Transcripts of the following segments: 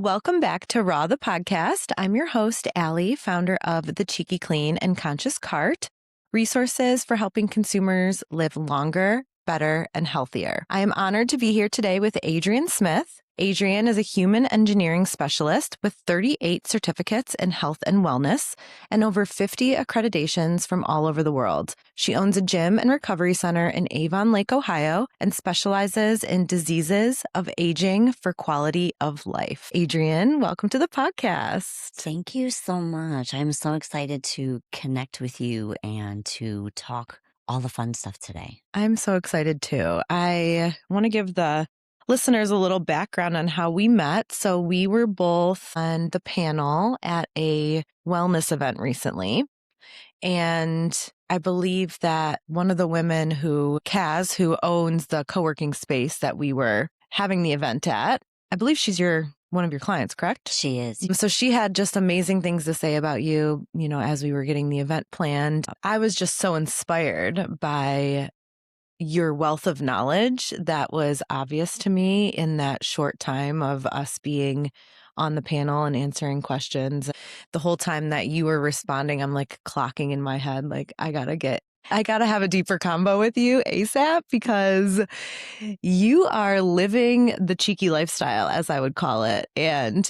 Welcome back to Raw the podcast. I'm your host, Allie, founder of TheCheekyClean and Conscious Cart, resources for helping consumers live longer, better, and healthier. I am honored to be here today with Adrienne Smith. Adrienne is a human engineering specialist with 38 certificates in health and wellness and over 50 accreditations from all over the world. She owns a gym and recovery center in Avon Lake, Ohio, and specializes in diseases of aging for quality of life. Adrienne, welcome to the podcast. Thank you so much. I'm so excited to connect with you and to talk all the fun stuff today. I'm so excited too. I want to give the listeners a little background on how we met. So we were both on the panel at a wellness event recently. And I believe that one of the women Kaz, who owns the co-working space that we were having the event at, I believe she's one of your clients, correct? She is. So she had just amazing things to say about you, as we were getting the event planned. I was just so inspired by your wealth of knowledge that was obvious to me in that short time of us being on the panel and answering questions. The whole time that you were responding, I'm like clocking in my head, like, I gotta have a deeper combo with you ASAP because you are living the cheeky lifestyle, as I would call it. And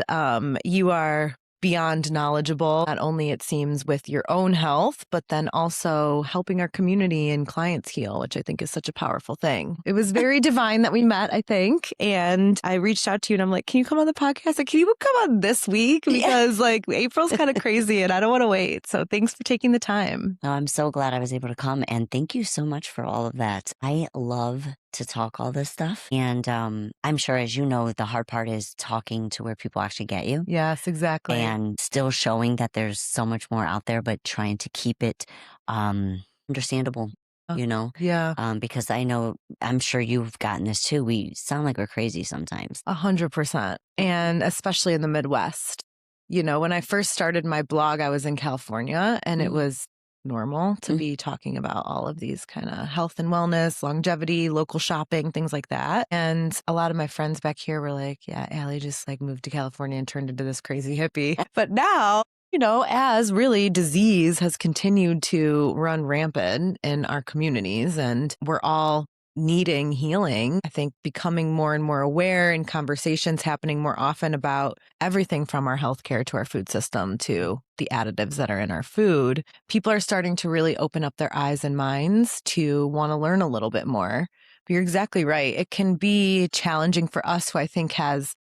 you are beyond knowledgeable, not only it seems with your own health, but then also helping our community and clients heal, which I think is such a powerful thing. It was very divine that we met, I think. And I reached out to you and I'm like, can you come on the podcast? Like, can you come on this week? Because April's kind of crazy and I don't want to wait. So thanks for taking the time. No, I'm so glad I was able to come. And thank you so much for all of that. I love to talk all this stuff. And I'm sure, as you know, the hard part is talking to where people actually get you. Yes, exactly. And still showing that there's so much more out there, but trying to keep it understandable, Yeah. Because I'm sure you've gotten this too. We sound like we're crazy sometimes. 100%. And especially in the Midwest. When I first started my blog, I was in California and it was normal to be talking about all of these kind of health and wellness, longevity, local shopping, things like that. And a lot of my friends back here were like, yeah, Allie just moved to California and turned into this crazy hippie. But now, as really disease has continued to run rampant in our communities and we're all needing healing, I think becoming more and more aware and conversations happening more often about everything from our healthcare to our food system to the additives that are in our food, people are starting to really open up their eyes and minds to want to learn a little bit more. But you're exactly right. It can be challenging for us who I think has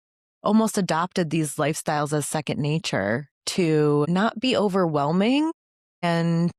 almost adopted these lifestyles as second nature to not be overwhelming and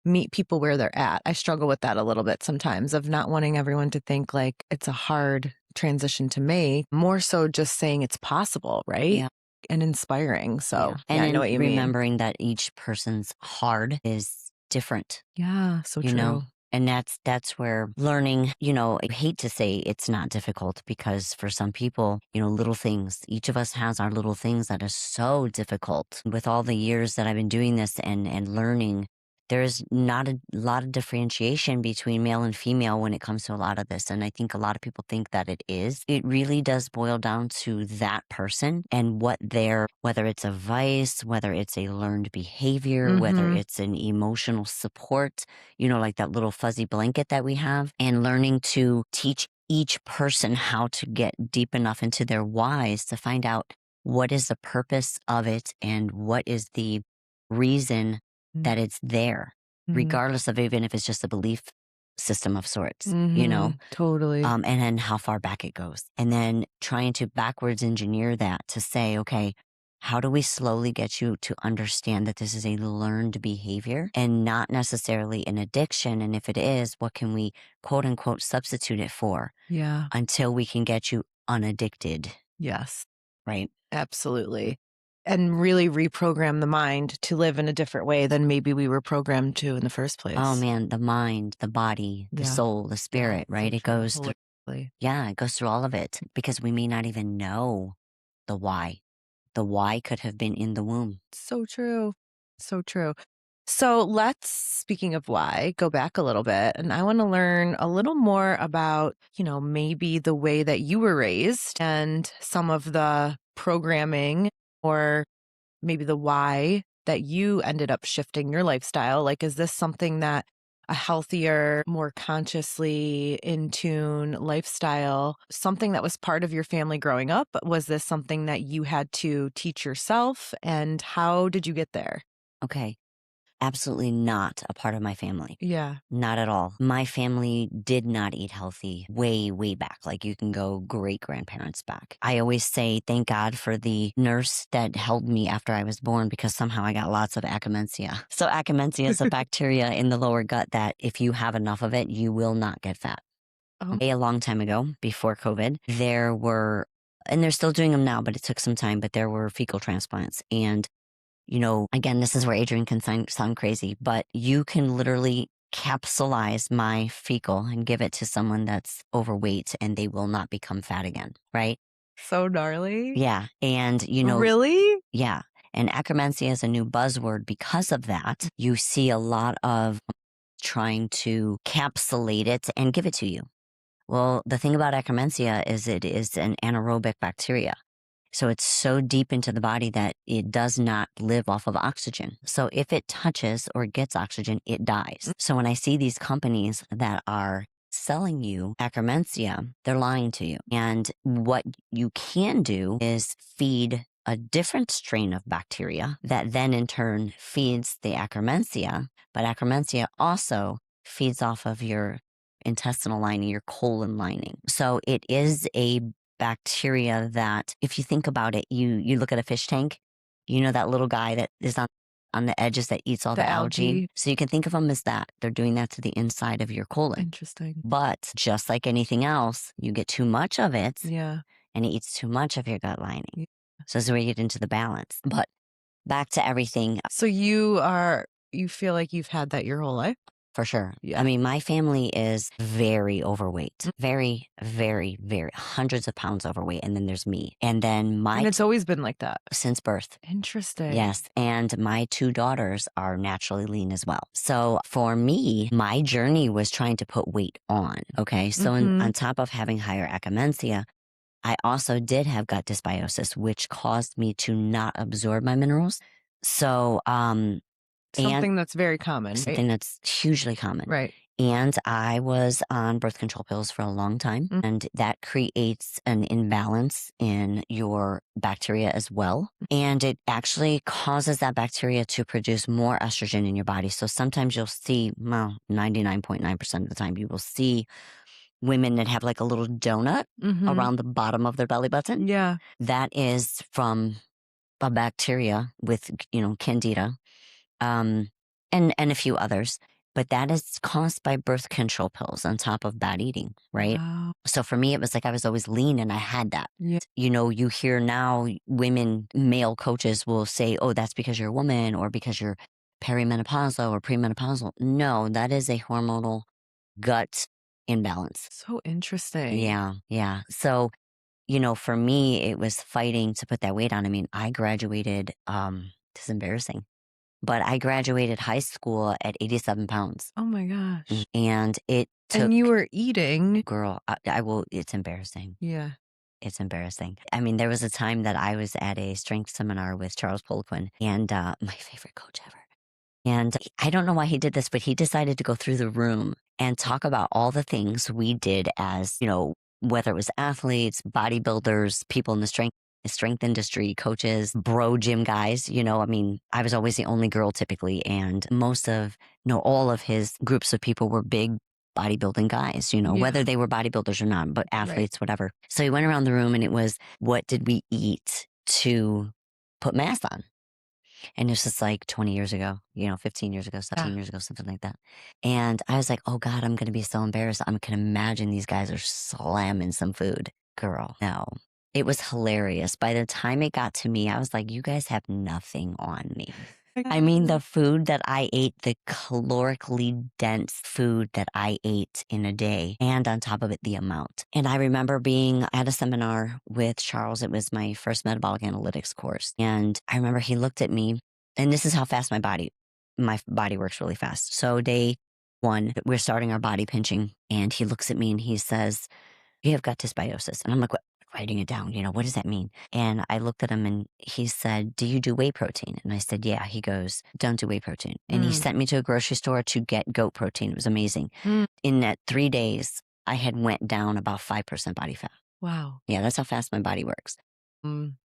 meet people where they're at. I struggle with that a little bit sometimes of not wanting everyone to think like it's a hard transition to make, more so just saying it's possible, right? Yeah. And inspiring. So And I know what you mean. Remembering that each person's hard is different. Yeah, so true. And that's where learning, I hate to say it's not difficult because for some people, little things, each of us has our little things that are so difficult. With all the years that I've been doing this and learning, there's not a lot of differentiation between male and female when it comes to a lot of this. And I think a lot of people think that it is. It really does boil down to that person and whether it's a vice, whether it's a learned behavior, whether it's an emotional support, like that little fuzzy blanket that we have, and learning to teach each person how to get deep enough into their whys to find out what is the purpose of it and what is the reason that it's there, regardless of even if it's just a belief system of sorts, Totally. And then how far back it goes. And then trying to backwards engineer that to say, okay, how do we slowly get you to understand that this is a learned behavior and not necessarily an addiction? And if it is, what can we quote unquote substitute it for? Yeah. Until we can get you unaddicted. Yes. Right. Absolutely. And really reprogram the mind to live in a different way than maybe we were programmed to in the first place. Oh man, the mind, the body, the soul, the spirit, right? It goes through, it goes through all of it because we may not even know the why. The why could have been in the womb. So true. So true. So let's, speaking of why, go back a little bit. And I want to learn a little more about, maybe the way that you were raised and some of the programming or maybe the why that you ended up shifting your lifestyle? Like, is this something that a healthier, more consciously in tune lifestyle, something that was part of your family growing up? Was this something that you had to teach yourself? And how did you get there? Okay. Absolutely not a part of my family. Yeah. Not at all. My family did not eat healthy way, way back. Like you can go great grandparents back. I always say thank God for the nurse that held me after I was born because somehow I got lots of akkermansia. So akkermansia is a bacteria in the lower gut that if you have enough of it, you will not get fat. Oh. A long time ago, before COVID, there were, and they're still doing them now, but it took some time, but there were fecal transplants. And again, this is where Adrienne can sound crazy, but you can literally capsulize my fecal and give it to someone that's overweight and they will not become fat again, right? So gnarly. Yeah. And, Really? yeah. And akkermansia is a new buzzword because of that. You see a lot of trying to capsulate it and give it to you. Well, the thing about akkermansia is it is an anaerobic bacteria. So it's so deep into the body that it does not live off of oxygen. So if it touches or gets oxygen, it dies. So when I see these companies that are selling you akkermansia, they're lying to you. And what you can do is feed a different strain of bacteria that then in turn feeds the akkermansia. But akkermansia also feeds off of your intestinal lining, your colon lining. So it is a bacteria that, if you think about it, you look at a fish tank, that little guy that is on the edges that eats all the algae. So you can think of them as that. They're doing that to the inside of your colon. Interesting. But just like anything else, you get too much of it. Yeah. And it eats too much of your gut lining. Yeah. So this is where you get into the balance. But back to everything. So you feel like you've had that your whole life? For sure. Yeah. I mean, my family is very overweight. Very, very, very, hundreds of pounds overweight. And then there's me. And then And it's always been like that? Since birth. Interesting. Yes. And my 2 daughters are naturally lean as well. So for me, my journey was trying to put weight on. Okay. So on top of having higher akkermansia, I also did have gut dysbiosis, which caused me to not absorb my minerals. So, something that's very common. Something that's hugely common. Right. And I was on birth control pills for a long time, and that creates an imbalance in your bacteria as well. And it actually causes that bacteria to produce more estrogen in your body. So sometimes you'll see, 99.9% of the time, you will see women that have like a little donut around the bottom of their belly button. Yeah. That is from a bacteria with, candida, and a few others. But that is caused by birth control pills on top of bad eating, right? Wow. So for me, it was like I was always lean and I had that. Yeah. You hear now male coaches will say, oh, that's because you're a woman or because you're perimenopausal or premenopausal. No, that is a hormonal gut imbalance. So interesting. Yeah, yeah. So, for me, it was fighting to put that weight on. I mean, I graduated, it's embarrassing, but I graduated high school at 87 pounds. Oh my gosh. And it took. And you were eating. Girl, it's embarrassing. Yeah. It's embarrassing. I mean, there was a time that I was at a strength seminar with Charles Poliquin and my favorite coach ever. And I don't know why he did this, but he decided to go through the room and talk about all the things we did as, whether it was athletes, bodybuilders, people in the strength industry, coaches, bro gym guys. I mean, I was always the only girl typically. And all of his groups of people were big bodybuilding guys, whether they were bodybuilders or not, but athletes, whatever. So he went around the room and it was, what did we eat to put mass on? And it's just like 20 years ago, 15 years ago, 17 years ago, something like that. And I was like, oh God, I'm going to be so embarrassed. I can imagine these guys are slamming some food. Girl, no. It was hilarious. By the time it got to me, I was like, you guys have nothing on me. I mean, the food that I ate, the calorically dense food that I ate in a day, and on top of it, the amount. And I remember being at a seminar with Charles. It was my first metabolic analytics course. And I remember he looked at me, and this is how fast my body works really fast. So day 1, we're starting our body pinching, and he looks at me and he says, you have gut dysbiosis. And I'm like, what writing it down. What does that mean? And I looked at him and he said, do you do whey protein? And I said, yeah. He goes, don't do whey protein. And he sent me to a grocery store to get goat protein. It was amazing. In that 3 days, I had went down about 5% body fat. Wow. Yeah, that's how fast my body works.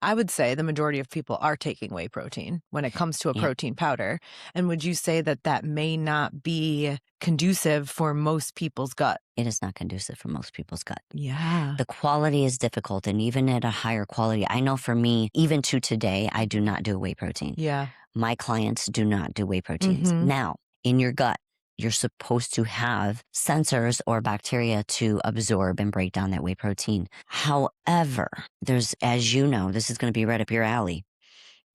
I would say the majority of people are taking whey protein when it comes to a protein powder. And would you say that that may not be conducive for most people's gut? It is not conducive for most people's gut. Yeah. The quality is difficult. And even at a higher quality, I know for me, even to today, I do not do whey protein. Yeah. My clients do not do whey proteins. Now, in your gut, you're supposed to have sensors or bacteria to absorb and break down that whey protein. However, there's, as you know, this is going to be right up your alley.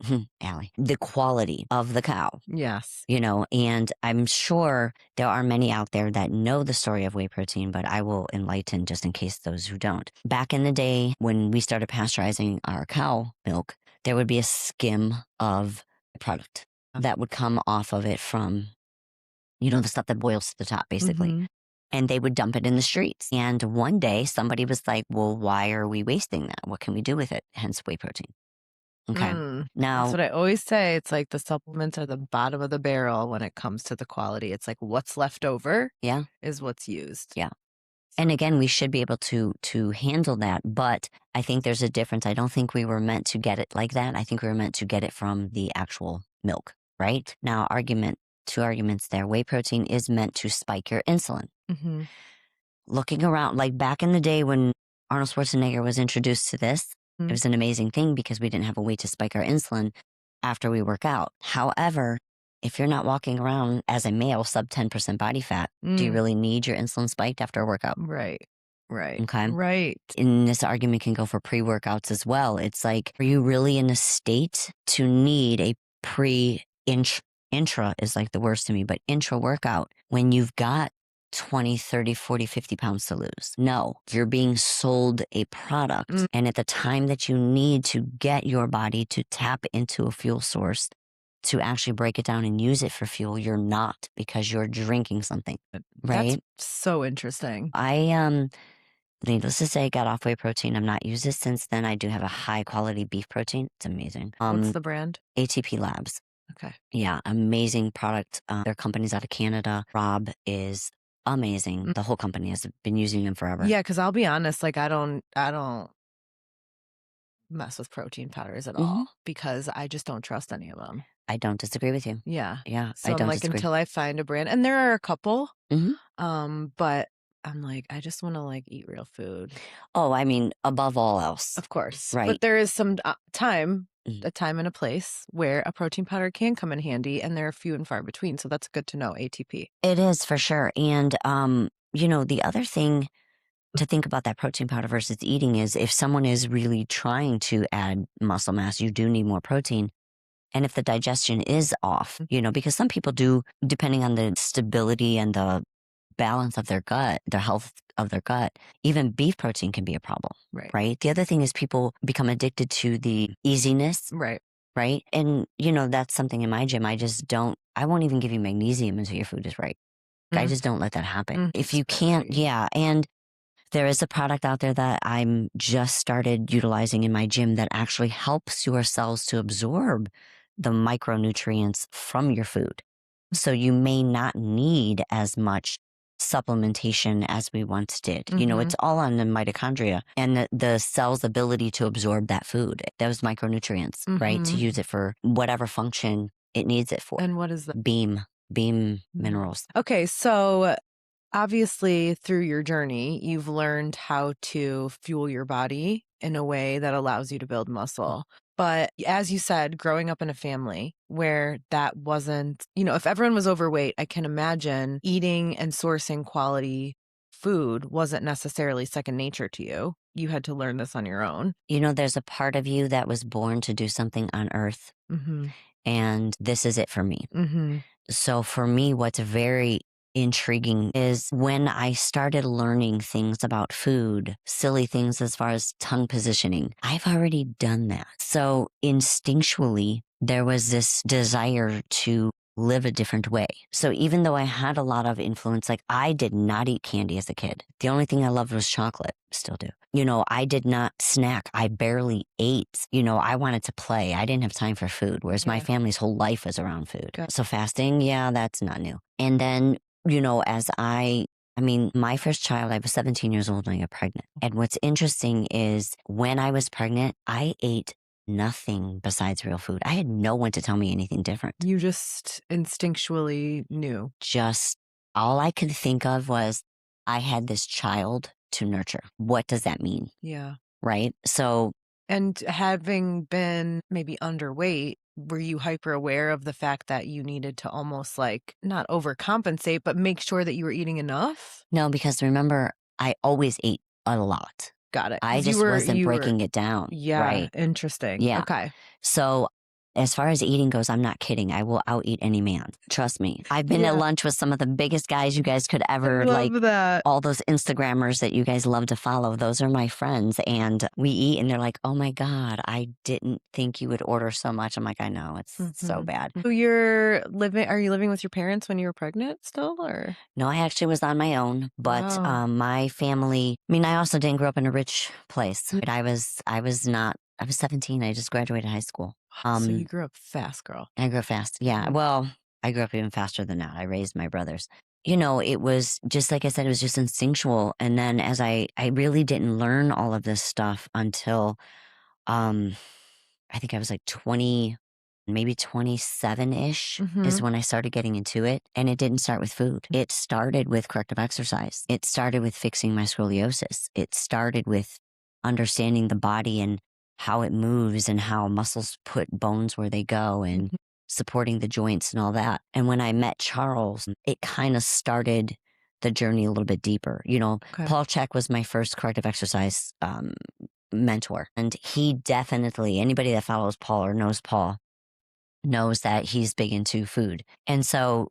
The quality of the cow. Yes. And I'm sure there are many out there that know the story of whey protein, but I will enlighten just in case those who don't. Back in the day when we started pasteurizing our cow milk, there would be a skim of product that would come off of it from, the stuff that boils to the top, basically. And they would dump it in the streets. And one day somebody was like, well, why are we wasting that? What can we do with it? Hence whey protein. Okay. Now, that's what I always say. It's like the supplements are the bottom of the barrel when it comes to the quality. It's like what's left over is what's used. Yeah. And again, we should be able to handle that. But I think there's a difference. I don't think we were meant to get it like that. I think we were meant to get it from the actual milk, right? Now, two arguments there. Whey protein is meant to spike your insulin. Looking around, like back in the day when Arnold Schwarzenegger was introduced to this, it was an amazing thing because we didn't have a way to spike our insulin after we work out. However, if you're not walking around as a male sub 10% body fat, do you really need your insulin spiked after a workout? Right. Okay. Right. And this argument can go for pre-workouts as well. It's like, are you really in a state to need a intra is like the worst to me, but intra workout when you've got 20, 30, 40, 50 pounds to lose? No, you're being sold a product. And at the time that you need to get your body to tap into a fuel source to actually break it down and use it for fuel, you're not, because you're drinking something, right? That's so interesting. Needless to say, got off whey protein. I'm not used it since then. I do have a high quality beef protein. It's amazing. What's the brand? ATP Labs. Okay. Yeah, amazing product. Their company's out of Canada. Rob is amazing. The whole company has been using them forever. Yeah, because I'll be honest, like I don't mess with protein powders at all because I just don't trust any of them. I don't disagree with you. Yeah. So I don't disagree. Until I find a brand, and there are a couple, but I'm like, I just want to like eat real food. Oh, I mean, above all else. Of course. Right. But there is some time, a time and a place where a protein powder can come in handy, and they're few and far between. So that's good to know, ATP. It is for sure. And, the other thing to think about that protein powder versus eating is if someone is really trying to add muscle mass, you do need more protein. And if the digestion is off, because some people do, depending on the stability and the balance of their gut, the health of their gut, even beef protein can be a problem, right? The other thing is people become addicted to the easiness, right? And, that's something in my gym. I won't even give you magnesium until your food is right. I just don't let that happen. If you can't, and there is a product out there that I'm just started utilizing in my gym that actually helps your cells to absorb the micronutrients from your food. So you may not need as much supplementation as we once did. It's all on the mitochondria and the cell's ability to absorb that food, those micronutrients, right? To use it for whatever function it needs it for. And what is that? Beam minerals. Okay, so obviously through your journey, you've learned how to fuel your body in a way that allows you to build muscle. But as you said, growing up in a family where that wasn't, if everyone was overweight, I can imagine eating and sourcing quality food wasn't necessarily second nature to you. You had to learn this on your own. There's a part of you that was born to do something on earth. And this is it for me. So for me, what's very intriguing is when I started learning things about food, silly things as far as tongue positioning. I've already done that. So instinctually, there was this desire to live a different way. So even though I had a lot of influence, like I did not eat candy as a kid. The only thing I loved was chocolate, still do. I did not snack. I barely ate. I wanted to play. I didn't have time for food, whereas my family's whole life was around food. Good. So fasting, yeah, that's not new. And then, as my first child, I was 17 years old when I got pregnant. And what's interesting is when I was pregnant, I ate nothing besides real food. I had no one to tell me anything different. You just instinctually knew. Just all I could think of was I had this child to nurture. What does that mean? Yeah. Right? So, and having been maybe underweight, were you hyper aware of the fact that you needed to almost like not overcompensate, but make sure that you were eating enough? No, because remember, I always ate a lot. Got it. I just wasn't breaking it down. Yeah. Right. Interesting. Yeah. Okay. So as far as eating goes, I'm not kidding. I will out eat any man. Trust me. I've been at lunch with some of the biggest guys you guys could ever that. All those Instagrammers that you guys love to follow. Those are my friends. And we eat and they're like, oh my God, I didn't think you would order so much. I'm like, I know, it's so bad. So are you living with your parents when you were pregnant still, or? No, I actually was on my own, but my family, I also didn't grow up in a rich place. I was 17. I just graduated high school. So you grew up fast, girl. I grew up fast. Yeah. Well, I grew up even faster than that. I raised my brothers. It was just, like I said, it was just instinctual. And then as I really didn't learn all of this stuff until, I think I was like 20, maybe 27-ish is when I started getting into it. And it didn't start with food. It started with corrective exercise. It started with fixing my scoliosis. It started with understanding the body and how it moves and how muscles put bones where they go and supporting the joints and all that. And when I met Charles, it kind of started the journey a little bit deeper. Paul Chek was my first corrective exercise mentor. And he definitely, anybody that follows Paul or knows Paul knows that he's big into food. And so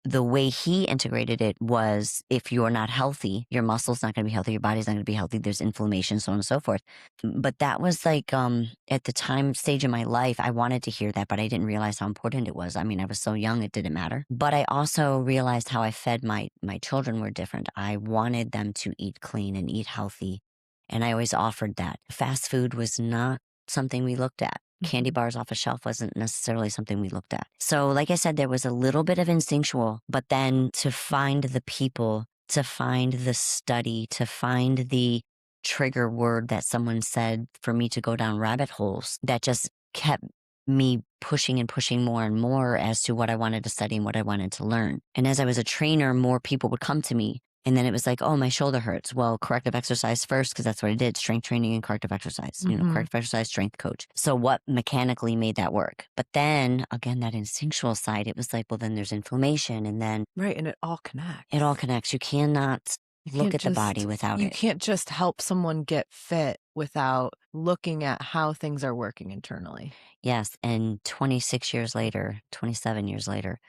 the way he integrated it was, if you're not healthy, your muscle's not going to be healthy, your body's not going to be healthy, there's inflammation, so on and so forth. But that was like, at the stage in my life, I wanted to hear that, but I didn't realize how important it was. I was so young, it didn't matter. But I also realized how I fed my children were different. I wanted them to eat clean and eat healthy. And I always offered that. Fast food was not something we looked at. Candy bars off a shelf wasn't necessarily something we looked at. So like I said, there was a little bit of instinctual, but then to find the people, to find the study, to find the trigger word that someone said for me to go down rabbit holes that just kept me pushing and pushing more and more as to what I wanted to study and what I wanted to learn. And as I was a trainer, more people would come to me. And then it was like, oh, my shoulder hurts. Well, corrective exercise first, because that's what I did. Strength training and corrective exercise, corrective exercise, strength coach. So what mechanically made that work? But then again, that instinctual side, it was like, well, then there's inflammation. And then. Right. And it all connects. It all connects. You cannot look at the body without it. You can't just help someone get fit without looking at how things are working internally. Yes. And 26 years later, 27 years later,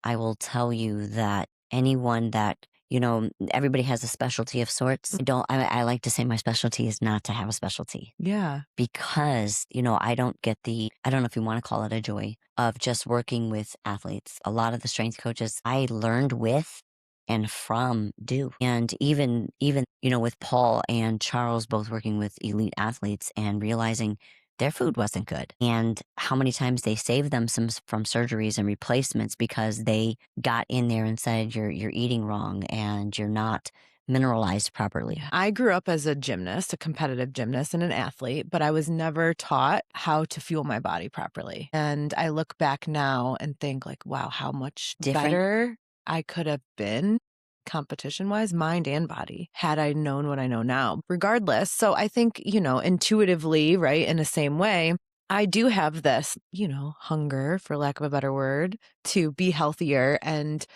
I will tell you that anyone that, everybody has a specialty of sorts. I like to say my specialty is not to have a specialty. Yeah. Because, I don't get I don't know if you want to call it a joy of just working with athletes. A lot of the strength coaches I learned with and from do. And even, with Paul and Charles both working with elite athletes and realizing their food wasn't good and how many times they saved them from surgeries and replacements because they got in there and said, you're eating wrong and you're not mineralized properly. I grew up as a gymnast, a competitive gymnast and an athlete, but I was never taught how to fuel my body properly. And I look back now and think like, wow, how much better I could have been competition-wise, mind and body, had I known what I know now, regardless. So I think, intuitively, right, in the same way, I do have this, hunger, for lack of a better word, to be healthier. And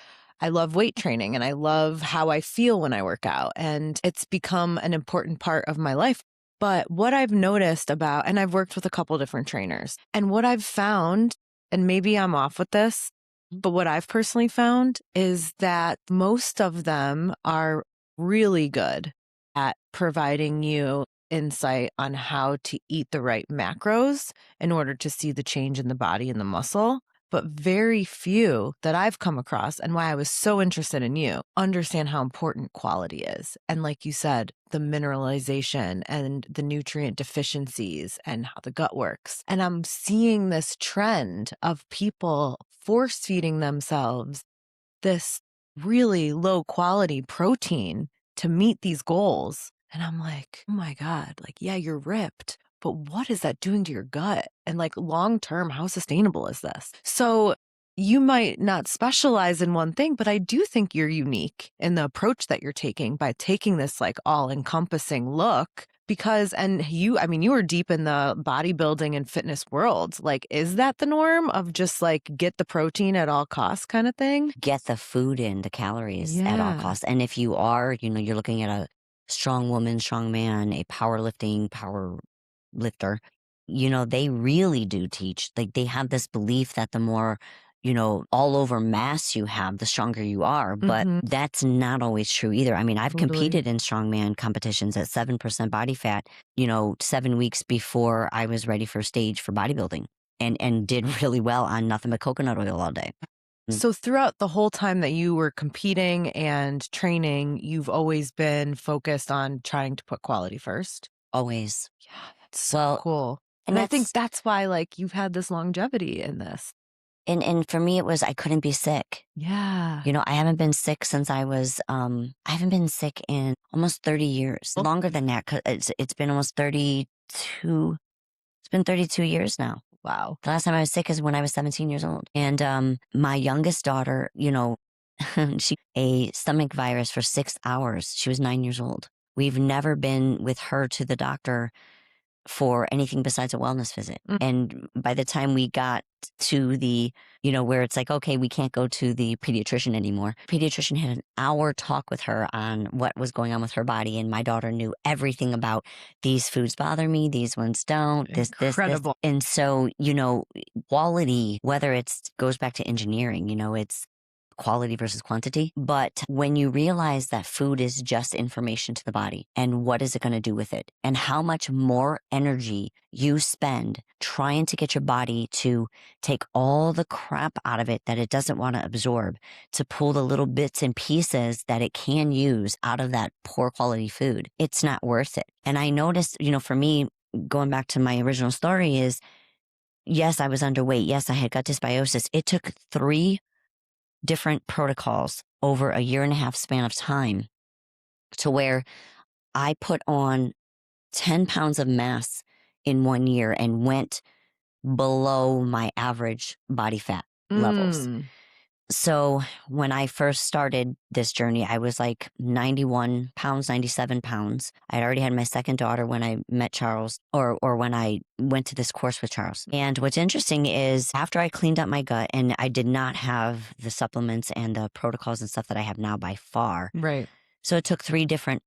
I love weight training and I love how I feel when I work out. And it's become an important part of my life. But what I've noticed and I've worked with a couple different trainers, and what I've found, and maybe I'm off with this, but what I've personally found is that most of them are really good at providing you insight on how to eat the right macros in order to see the change in the body and the muscle. but very few that I've come across, and why I was so interested in you, understand how important quality is. And like you said, the mineralization and the nutrient deficiencies and how the gut works. And I'm seeing this trend of people force feeding themselves this really low quality protein to meet these goals. And I'm like, oh my God, like, yeah, you're ripped, but what is that doing to your gut? And like long term, how sustainable is this? So you might not specialize in one thing, but I do think you're unique in the approach that you're taking by taking this like all encompassing look. Because, and you, I mean, you were deep in the bodybuilding and fitness world. Like, is that the norm of just like get the protein at all costs kind of thing? Get the food in, the calories at all costs. And if you are, you're looking at a strong woman, strong man, a powerlifting power lifter, they really do teach. Like they have this belief that the more, all over mass you have, the stronger you are. But that's not always true either. I mean, I've competed in strongman competitions at 7% body fat, 7 weeks before I was ready for stage for bodybuilding and did really well on nothing but coconut oil all day. So throughout the whole time that you were competing and training, you've always been focused on trying to put quality first? Always. Yeah, that's so cool. And I think that's why like you've had this longevity in this. And for me, it was I couldn't be sick. Yeah. I haven't been sick since I haven't been sick in almost 30 years. Longer than that, 'cause it's been almost 32. It's been 32 years now. Wow. The last time I was sick is when I was 17 years old. And my youngest daughter, she a stomach virus for 6 hours. She was 9 years old. We've never been with her to the doctor for anything besides a wellness visit. And by the time we got to the, where it's like, okay, we can't go to the pediatrician anymore. Pediatrician had an hour talk with her on what was going on with her body. And my daughter knew everything about these foods bother me, these ones don't, this. And so, quality, whether it's goes back to engineering, it's quality versus quantity. But when you realize that food is just information to the body and what is it going to do with it and how much more energy you spend trying to get your body to take all the crap out of it that it doesn't want to absorb, to pull the little bits and pieces that it can use out of that poor quality food, it's not worth it. And I noticed, for me, going back to my original story is, yes, I was underweight. Yes, I had gut dysbiosis. It took 3 different protocols over a 1.5 year span of time to where I put on 10 pounds of mass in 1 year and went below my average body fat levels. So when I first started this journey, I was like 91 pounds, 97 pounds. I'd already had my second daughter when I met Charles or when I went to this course with Charles. And what's interesting is after I cleaned up my gut, and I did not have the supplements and the protocols and stuff that I have now by far. Right. So it took 3 different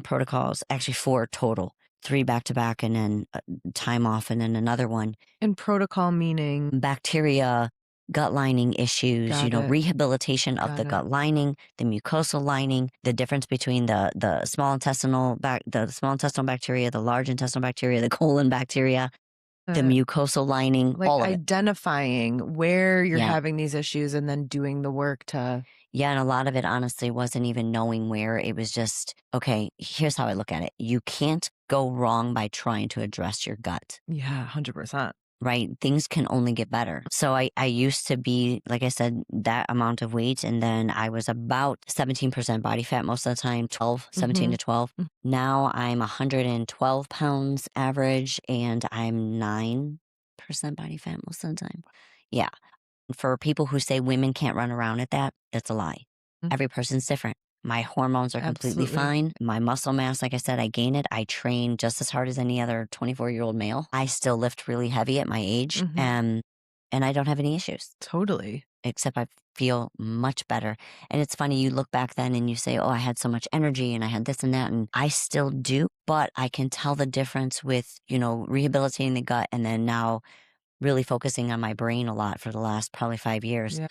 protocols, actually 4 total. 3 back to back and then time off and then another one. And protocol meaning? Bacteria, gut lining issues, rehabilitation of the gut lining, the mucosal lining, the difference between the small intestinal bacteria, the large intestinal bacteria, the colon bacteria, the mucosal lining, like all of identifying where you're having these issues and then doing the work to. Yeah, and a lot of it honestly wasn't even knowing where. It was just, okay, here's how I look at it. You can't go wrong by trying to address your gut. Yeah, 100%. Right? Things can only get better. So I used to be, like I said, that amount of weight. And then I was about 17% body fat most of the time, 17 to 12. Now I'm 112 pounds average and I'm 9% body fat most of the time. Yeah. For people who say women can't run around at that, that's a lie. Every person's different. My hormones are completely fine. My muscle mass, like I said, I gain it. I train just as hard as any other 24-year-old male. I still lift really heavy at my age, and I don't have any issues. Totally. Except I feel much better. And it's funny, you look back then and you say, oh, I had so much energy and I had this and that, and I still do, but I can tell the difference with, rehabilitating the gut and then now really focusing on my brain a lot for the last probably 5 years. Yeah.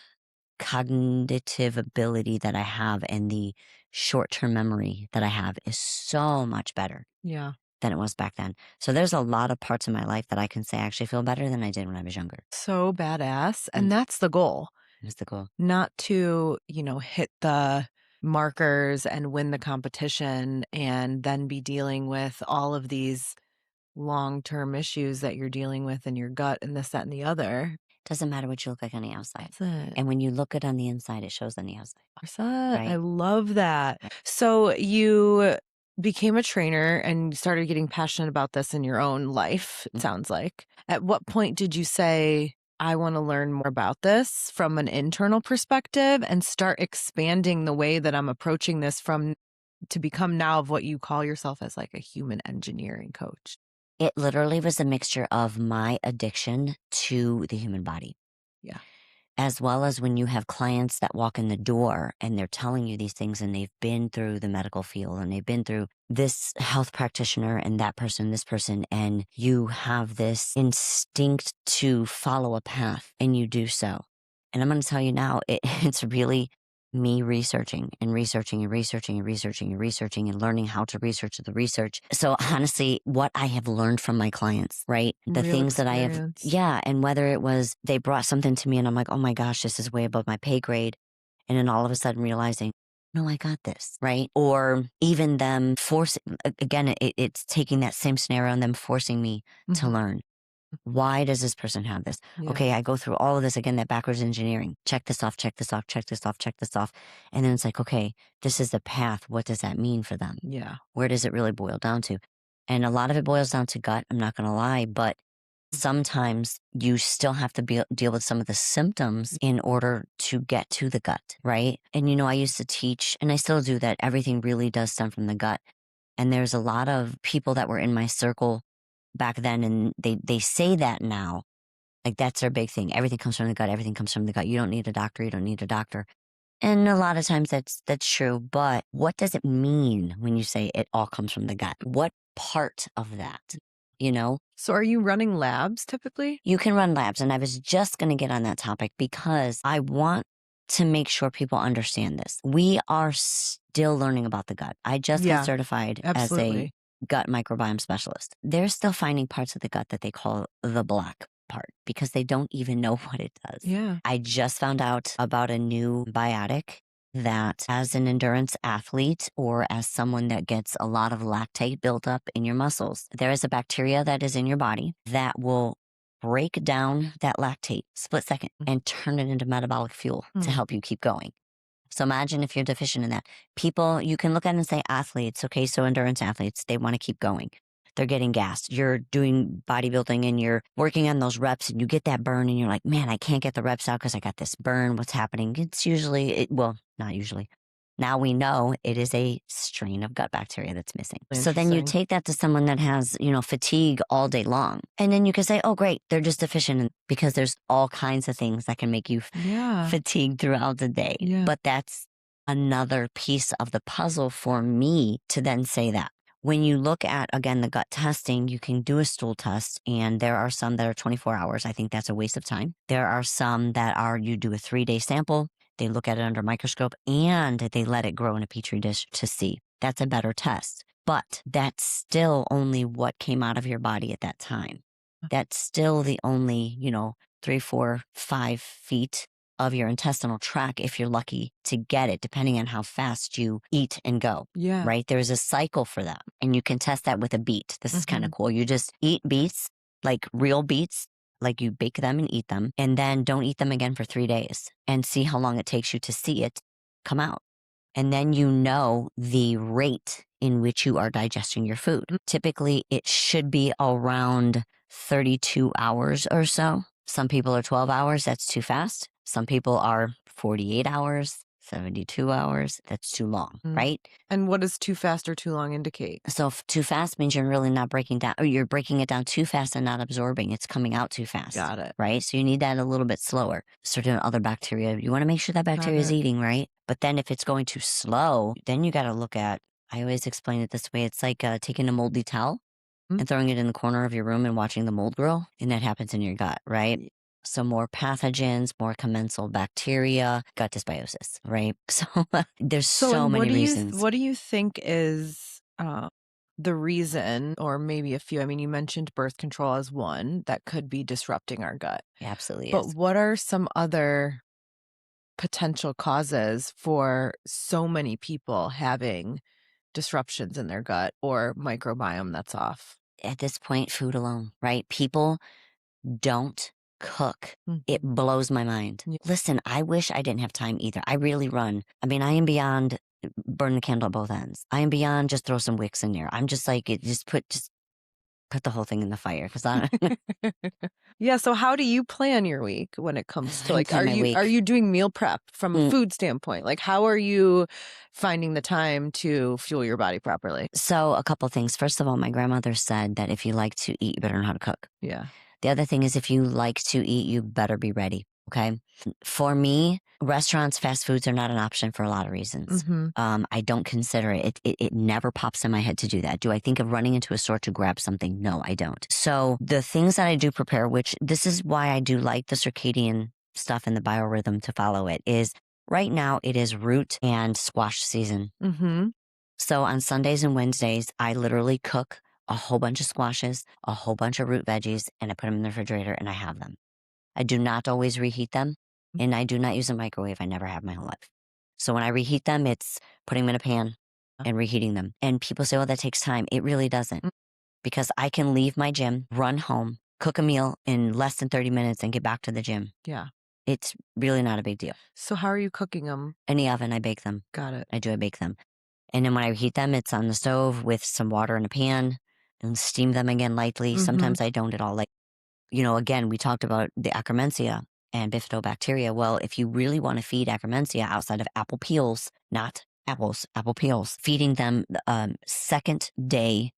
Cognitive ability that I have and the short-term memory that I have is so much better. Yeah. than it was back then. So there's a lot of parts of my life that I can say I actually feel better than I did when I was younger. So badass. And that's the goal. That's the goal. Not to, hit the markers and win the competition and then be dealing with all of these long-term issues that you're dealing with in your gut and this, that, and the other. Doesn't matter what you look like on the outside. That's it. And when you look good on the inside, it shows on the outside. That's it. Right? I love that. So you became a trainer and started getting passionate about this in your own life, it sounds like. At what point did you say, I want to learn more about this from an internal perspective and start expanding the way that I'm approaching this to become now of what you call yourself as like a human engineering coach? It literally was a mixture of my addiction to the human body. Yeah. As well as when you have clients that walk in the door and they're telling you these things and they've been through the medical field and they've been through this health practitioner and that person, this person, and you have this instinct to follow a path and you do so. And I'm going to tell you now, it's really me researching and researching and researching and researching and researching and learning how to research the research. So honestly, what I have learned from my clients, right? The Real things that I have, experience. yeah. And whether it was they brought something to me and I'm like, oh my gosh, this is way above my pay grade. And then all of a sudden realizing, no, I got this, right? Or even them forcing, again, it's taking that same scenario and them forcing me to learn. Why does this person have this? Yeah. Okay, I go through all of this again, that backwards engineering. Check this off, check this off, check this off, check this off. And then it's like, okay, this is the path. What does that mean for them? Yeah. Where does it really boil down to? And a lot of it boils down to gut. I'm not going to lie, but sometimes you still have to deal with some of the symptoms in order to get to the gut, right? And I used to teach, and I still do that. Everything really does stem from the gut. And there's a lot of people that were in my circle back then, and they say that now, like that's their big thing. Everything comes from the gut. Everything comes from the gut. You don't need a doctor. You don't need a doctor. And a lot of times that's true. But what does it mean when you say it all comes from the gut? What part of that? So are you running labs typically? You can run labs, and I was just going to get on that topic because I want to make sure people understand this. We are still learning about the gut. I just got certified as a gut microbiome specialist. They're still finding parts of the gut that they call the black part because they don't even know what it does. Yeah. I just found out about a new biotic that as an endurance athlete or as someone that gets a lot of lactate built up in your muscles, there is a bacteria that is in your body that will break down that lactate split second and turn it into metabolic fuel to help you keep going. So imagine if you're deficient in that. People, you can look at it and say athletes, okay, so endurance athletes, they want to keep going. They're getting gassed. You're doing bodybuilding and you're working on those reps and you get that burn and you're like, man, I can't get the reps out because I got this burn. What's happening? It's usually, not usually. Now we know it is a strain of gut bacteria that's missing. So then you take that to someone that has, fatigue all day long. And then you can say, oh, great, they're just deficient because there's all kinds of things that can make you fatigued throughout the day. Yeah. But that's another piece of the puzzle for me to then say that. When you look at, again, the gut testing, you can do a stool test, and there are some that are 24 hours. I think that's a waste of time. There are some that you do a 3-day sample. They look at it under a microscope and they let it grow in a petri dish to see. That's a better test. But that's still only what came out of your body at that time. That's still the only, 3, 4, 5 feet of your intestinal tract if you're lucky to get it, depending on how fast you eat and go. Yeah. Right? There's a cycle for that. And you can test that with a beet. This is kind of cool. You just eat beets, like real beets. Like you bake them and eat them, and then don't eat them again for 3 days and see how long it takes you to see it come out. And then the rate in which you are digesting your food. Typically, it should be around 32 hours or so. Some people are 12 hours. That's too fast. Some people are 48 hours. 72 hours, that's too long, right? And what does too fast or too long indicate? So too fast means you're really not breaking down, or you're breaking it down too fast and not absorbing. It's coming out too fast. Got it. Right? So you need that a little bit slower. Certain other bacteria, you want to make sure that bacteria is eating, right? But then if it's going too slow, then you got to look at, I always explain it this way. It's like taking a moldy towel and throwing it in the corner of your room and watching the mold grow. And that happens in your gut, right? So more pathogens, more commensal bacteria, gut dysbiosis, right? So there's so many reasons. What do you think is the reason, or maybe a few. I mean, you mentioned birth control as one that could be disrupting our gut. It absolutely But is. what are some other potential causes for so many people having disruptions in their gut or microbiome that's off? At this point, food alone, right? People don't cook. It Mhm. blows my mind. Yeah. Listen, I wish I didn't have time either. I really run. I mean, I am beyond burn the candle at both ends. I am beyond just throw some wicks in there. I'm just like, just put the whole thing in the fire. Cause I Yeah, so how do you plan your week when it comes to don't like plan my are week. you doing meal prep from a Mm. food standpoint? Like how are you finding the time to fuel your body properly? So a couple things. First of all, my grandmother said that if you like to eat, you better know how to cook. Yeah. The other thing is if you like to eat, you better be ready. Okay. For me, restaurants, fast foods are not an option for a lot of reasons. Mhm. I don't consider it. It never pops in my head to do that. Do I think of running into a store to grab something? No, I don't. So the things that I do prepare, which this is why I do like the circadian stuff and the biorhythm to follow it, is right now it is root and squash season. Mhm. So on Sundays and Wednesdays, I literally cook a whole bunch of squashes, a whole bunch of root veggies, and I put them in the refrigerator and I have them. I do not always reheat them, and I do not use a microwave. I never have my whole life. So when I reheat them, it's putting them in a pan and reheating them. And people say, oh, that takes time. It really doesn't, because I can leave my gym, run home, cook a meal in less than 30 minutes and get back to the gym. Yeah. It's really not a big deal. So how are you cooking them? In the oven, I bake them. Got it. I bake them. And then when I reheat them, it's on the stove with some water in a pan and steam them again lightly. Mhm. Sometimes I don't at all. Like, you know, again, we talked about the Akkermansia and bifidobacteria. Well, if you really want to feed Akkermansia outside of apple peels, not apples, apple peels, feeding them second day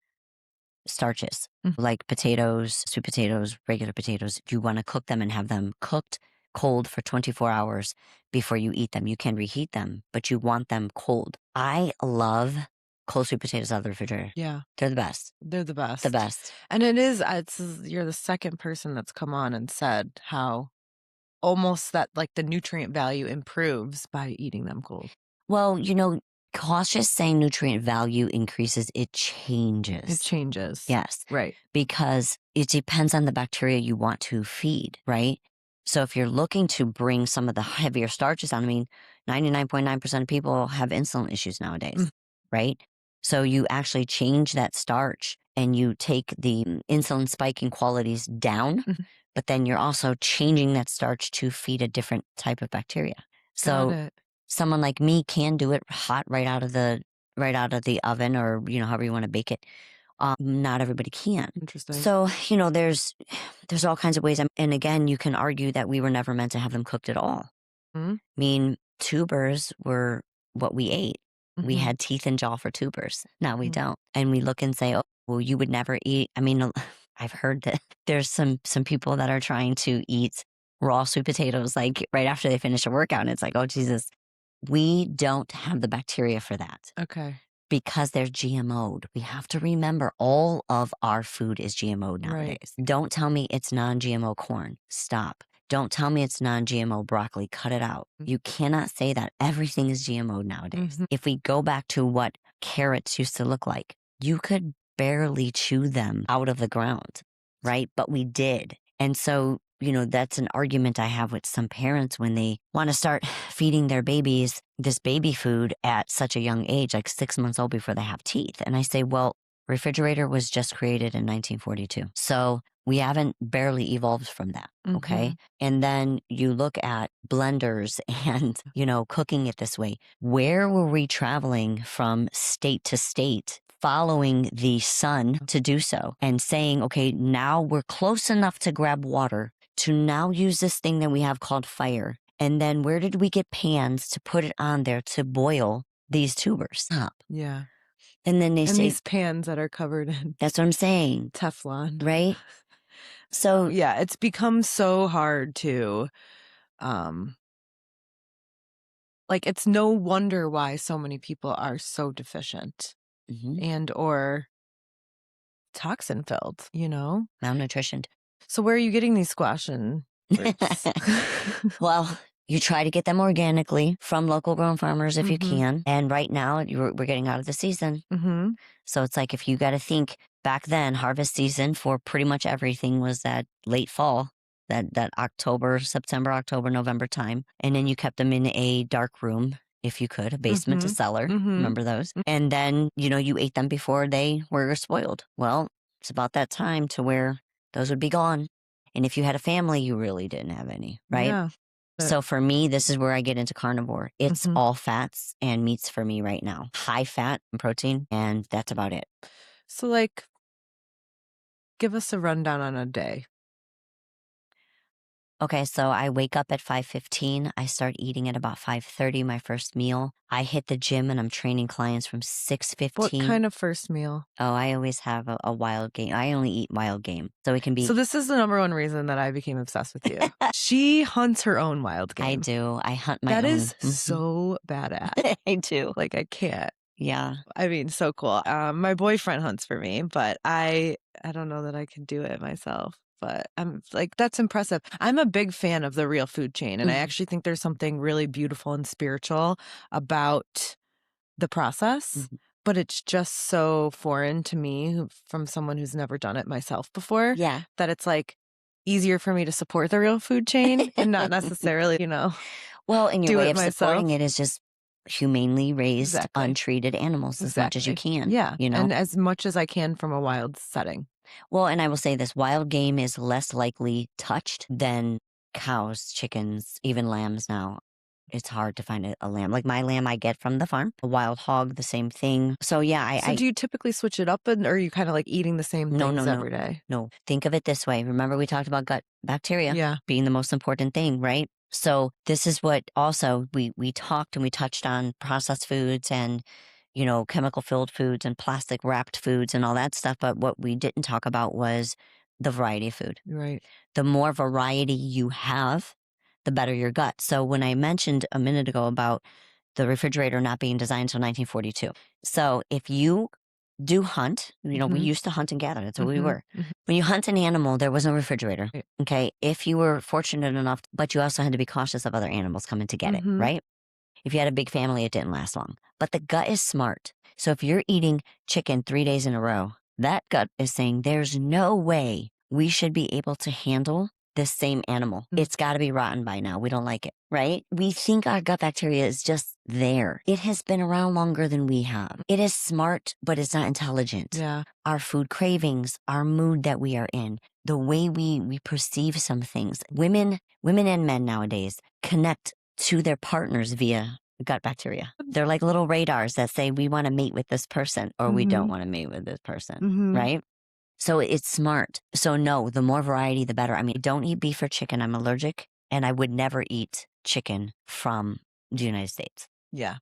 starches like potatoes, sweet potatoes, regular potatoes, you want to cook them and have them cooked cold for 24 hours before you eat them. You can reheat them, but you want them cold. I love cold sweet potatoes out of the refrigerator. Yeah. They're the best. They're the best. The best. And you're the second person that's come on and said how almost that like the nutrient value improves by eating them cold. Well, you know, cautious saying nutrient value increases, it changes. It changes. Yes. Right. Because it depends on the bacteria you want to feed, right? So if you're looking to bring some of the heavier starches on, I mean, 99.9% of people have insulin issues nowadays, right? So you actually change that starch and you take the insulin spiking qualities down, but then you're also changing that starch to feed a different type of bacteria. So Got it. someone like me can do it hot right out of the oven, or, you know, however you want to bake it. Not everybody can. Interesting. So, you know, there's all kinds of ways. And again, you can argue that we were never meant to have them cooked at all. I mean, tubers were what we ate. We had teeth and jaw for tubers. Now we don't. And we look and say, oh, well, you would never eat. I mean, I've heard that there's some people that are trying to eat raw sweet potatoes like right after they finish a workout. And it's like, oh, Jesus, we don't have the bacteria for that. Okay. Because they're GMO'd. We have to remember all of our food is GMO'd nowadays. Right. Don't tell me it's non-GMO corn. Stop. Don't tell me it's non-GMO broccoli. Cut it out. You cannot say that. Everything is GMO'd nowadays. If we go back to what carrots used to look like, you could barely chew them out of the ground, right? But we did. And so, you know, that's an argument I have with some parents when they want to start feeding their babies this baby food at such a young age, like 6 months old before they have teeth. And I say, well, refrigerator was just created in 1942. So we haven't barely evolved from that. Okay. And then you look at blenders and, you know, cooking it this way. Where were we traveling from state to state, following the sun to do so and saying, okay, now we're close enough to grab water to now use this thing that we have called fire. And then where did we get pans to put it on there to boil these tubers up? Yeah. And then they say these pans that are covered in that's what I'm saying. Teflon. Right? So yeah, it's become so hard to like it's no wonder why so many people are so deficient and or toxin filled, you know? Malnutritioned. So where are you getting these squash and roots? Well, You try to get them organically from local grown farmers if you can. And right now we're getting out of the season. So it's like, if you got to think back then, harvest season for pretty much everything was that late fall, that September, October, November time. And then you kept them in a dark room, if you could, a basement to cellar. Remember those? And then, you ate them before they were spoiled. Well, it's about that time to where those would be gone. And if you had a family, you really didn't have any, right? Yeah. So for me, this is where I get into carnivore. It's all fats and meats for me right now. High fat and protein, and that's about it. So, like, give us a rundown on a day. Okay, so I wake up at 5:15. I start eating at about 5:30, my first meal. I hit the gym and I'm training clients from 6:15. What kind of first meal? Oh, I always have a wild game. I only eat wild game. So it can be. So this is the number one reason that I became obsessed with you. She hunts her own wild game. I do. I hunt my own. That is so badass. I do. Like, I can't. Yeah. I mean, so cool. My boyfriend hunts for me, but I don't know that I could do it myself. But I'm like, that's impressive. I'm a big fan of the real food chain. And I actually think there's something really beautiful and spiritual about the process. But it's just so foreign to me from someone who's never done it myself before. Yeah. That it's like easier for me to support the real food chain and not necessarily, Well, and your do way it of supporting myself. it is just humanely raised, untreated animals as much as you can. Yeah. And as much as I can from a wild setting. Well, and I will say this, wild game is less likely touched than cows, chickens, even lambs now. It's hard to find a lamb. Like my lamb I get from the farm. A wild hog, the same thing. So yeah, So do you typically switch it up, or are you kind of like eating the same things every day? No. Think of it this way. Remember we talked about gut bacteria being the most important thing, right? So this is what also we talked and we touched on processed foods and chemical filled foods and plastic wrapped foods and all that stuff. But what we didn't talk about was the variety of food. Right. The more variety you have, the better your gut. So when I mentioned a minute ago about the refrigerator not being designed until 1942. So if you do hunt, we used to hunt and gather. That's what we were. When you hunt an animal, there was no refrigerator. Right. Okay. If you were fortunate enough, but you also had to be cautious of other animals coming to get it, right? If you had a big family, it didn't last long. But the gut is smart. So if you're eating chicken 3 days in a row, that gut is saying there's no way we should be able to handle this same animal. It's got to be rotten by now. We don't like it, right? We think our gut bacteria is just there. It has been around longer than we have. It is smart, but it's not intelligent. Yeah. Our food cravings, our mood that we are in, the way we perceive some things. Women and men nowadays connect to their partners via gut bacteria. They're like little radars that say we want to mate with this person or we don't want to mate with this person, right? So it's smart. So no, the more variety, the better. I mean, don't eat beef or chicken. I'm allergic and I would never eat chicken from the United States. Yeah.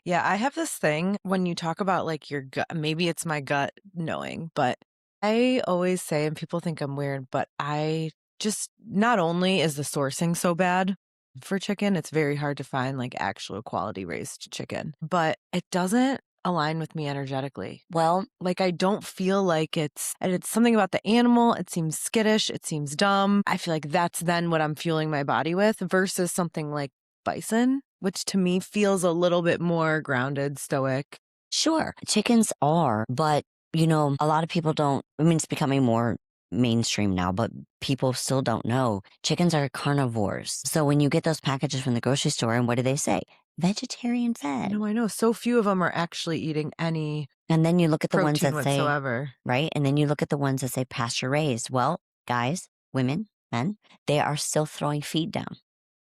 Yeah, I have this thing when you talk about like your gut, maybe it's my gut knowing, but I always say, and people think I'm weird, but I just, not only is the sourcing so bad for chicken, it's very hard to find like actual quality raised chicken, but it doesn't align with me energetically. Well, like I don't feel like it's something about the animal. It seems skittish. It seems dumb. I feel like that's then what I'm fueling my body with versus something like bison, which to me feels a little bit more grounded, stoic. Sure, chickens are, but a lot of people don't. I mean, it's becoming more mainstream now, but people still don't know. Chickens are carnivores. So when you get those packages from the grocery store, and what do they say? Vegetarian fed. No, I know. So few of them are actually eating any. And then you look at the ones that whatsoever. say, right? And then you look at the ones that say pasture raised. Well, guys, women, men, they are still throwing feed down.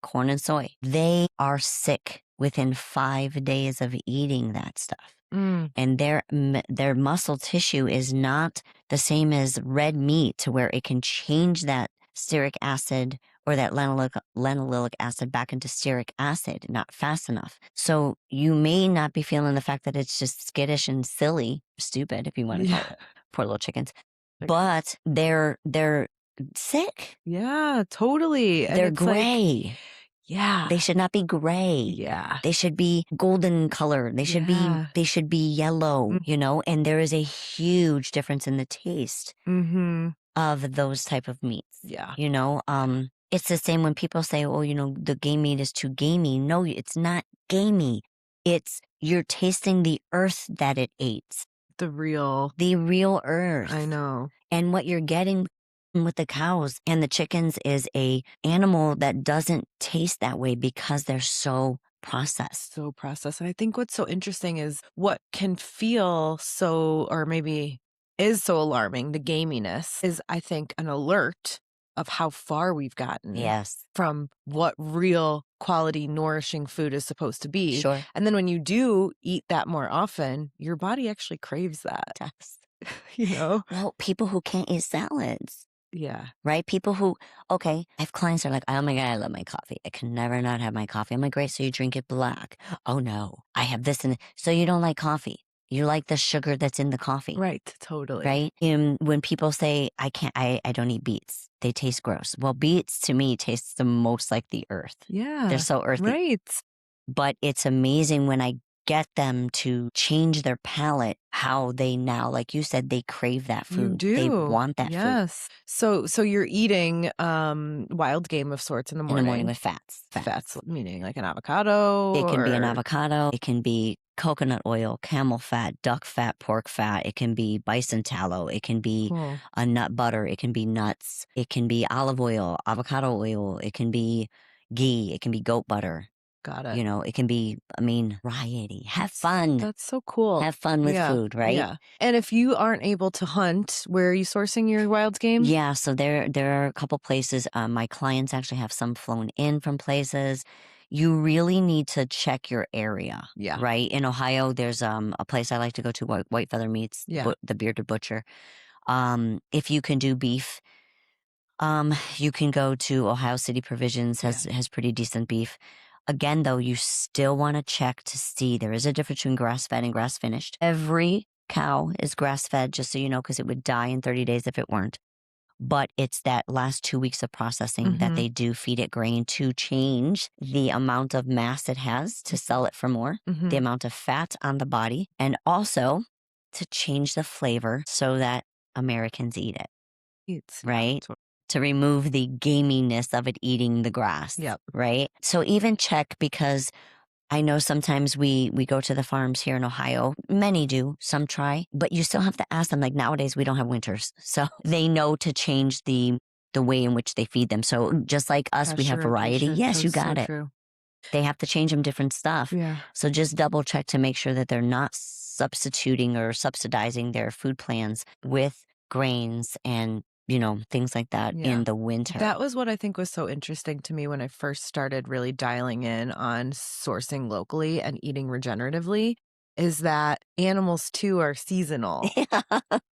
Corn and soy. They are sick within 5 days of eating that stuff. And their muscle tissue is not the same as red meat to where it can change that stearic acid or that linoleic acid back into stearic acid, not fast enough. So you may not be feeling the fact that it's just skittish and silly, stupid, if you want to call it. Poor little chickens. But they're sick. Yeah, totally. They're gray. Yeah. They should not be gray. Yeah. They should be golden color. They should be yellow, and there is a huge difference in the taste of those type of meats. Yeah. It's the same when people say, oh, the game meat is too gamey. No, it's not gamey. It's you're tasting the earth that it ate. The real earth. I know. And what you're getting with the cows and the chickens is a animal that doesn't taste that way because they're so processed. And I think what's so interesting is what can feel so, or maybe is so alarming, the gaminess, is I think an alert of how far we've gotten from what real quality nourishing food is supposed to be. Sure. And then when you do eat that more often, your body actually craves that. Well, people who can't eat salads. Yeah. Right? People who, I have clients that are like, oh my God, I love my coffee. I can never not have my coffee. I'm like, great, so you drink it black. Oh no, I have this and so you don't like coffee. You like the sugar that's in the coffee. Right, totally. Right? And when people say, I don't eat beets, they taste gross. Well, beets to me tastes the most like the earth. Yeah. They're so earthy. Right. But it's amazing when I get them to change their palate, how they now, like you said, they crave that food. You do. They want that food. Yes. So you're eating wild game of sorts in the morning. In the morning with fats. Fats meaning like an avocado. It can be an avocado. It can be coconut oil, camel fat, duck fat, pork fat. It can be bison tallow. It can be a nut butter. It can be nuts. It can be olive oil, avocado oil. It can be ghee. It can be goat butter. Got it. It can be, variety. Have fun. That's so cool. Have fun with food, right? Yeah. And if you aren't able to hunt, where are you sourcing your wild game? Yeah, so there are a couple places. My clients actually have some flown in from places. You really need to check your area. Yeah. Right? In Ohio, there's a place I like to go to, White Feather Meats, the Bearded Butcher. If you can do beef, you can go to Ohio City Provisions, has pretty decent beef. Again, though, you still want to check to see there is a difference between grass-fed and grass-finished. Every cow is grass-fed, just so you know, because it would die in 30 days if it weren't. But it's that last 2 weeks of processing that they do feed it grain to change the amount of mass it has to sell it for more, the amount of fat on the body, and also to change the flavor so that Americans eat it. Right? To remove the gaminess of it eating the grass. Yep. Right? So even check, because I know sometimes we go to the farms here in Ohio. Many do, some try, but you still have to ask them. Like nowadays we don't have winters, so they know to change the way in which they feed them. So just like us, we have variety. Yes, you got it. True. They have to change them different stuff. Yeah. So just double check to make sure that they're not substituting or subsidizing their food plans with grains and things like that in the winter. That was what I think was so interesting to me when I first started really dialing in on sourcing locally and eating regeneratively, is that animals too are seasonal. But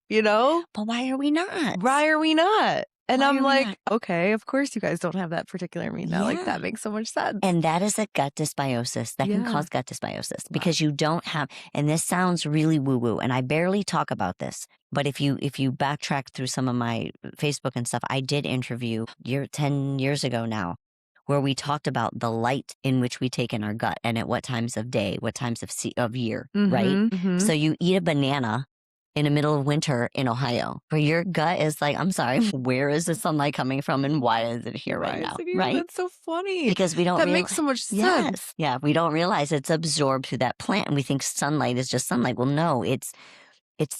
why are we not? And I'm like, okay, of course you guys don't have that particular meat now. Like that makes so much sense. And that is a gut dysbiosis. That can cause gut dysbiosis because you don't have, and this sounds really woo-woo, and I barely talk about this, but if you backtrack through some of my Facebook and stuff, I did interview 10 years ago now, where we talked about the light in which we take in our gut and at what times of day, what times of year, right? So you eat a banana in the middle of winter in Ohio, where your gut is like, I'm sorry, where is the sunlight coming from and why is it here right now? Right? That's so funny. Because we don't That makes so much sense. Yes. Yeah, we don't realize it's absorbed through that plant and we think sunlight is just sunlight. Well, no, it's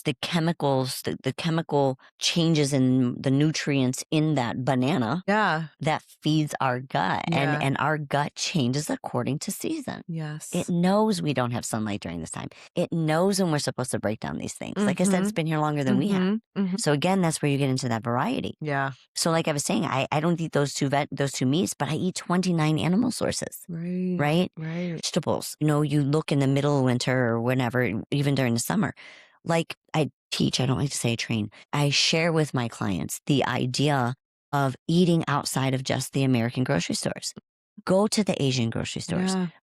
the chemicals, the chemical changes in the nutrients in that banana that feeds our gut. And our gut changes according to season. Yes. It knows we don't have sunlight during this time. It knows when we're supposed to break down these things. Like I said, it's been here longer than we have. So again, that's where you get into that variety. Yeah. So like I was saying, I don't eat those two meats, but I eat 29 animal sources. Right? Vegetables. You look in the middle of winter or whenever, even during the summer. Like I teach, I don't like to say train. I share with my clients the idea of eating outside of just the American grocery stores. Go to the Asian grocery stores.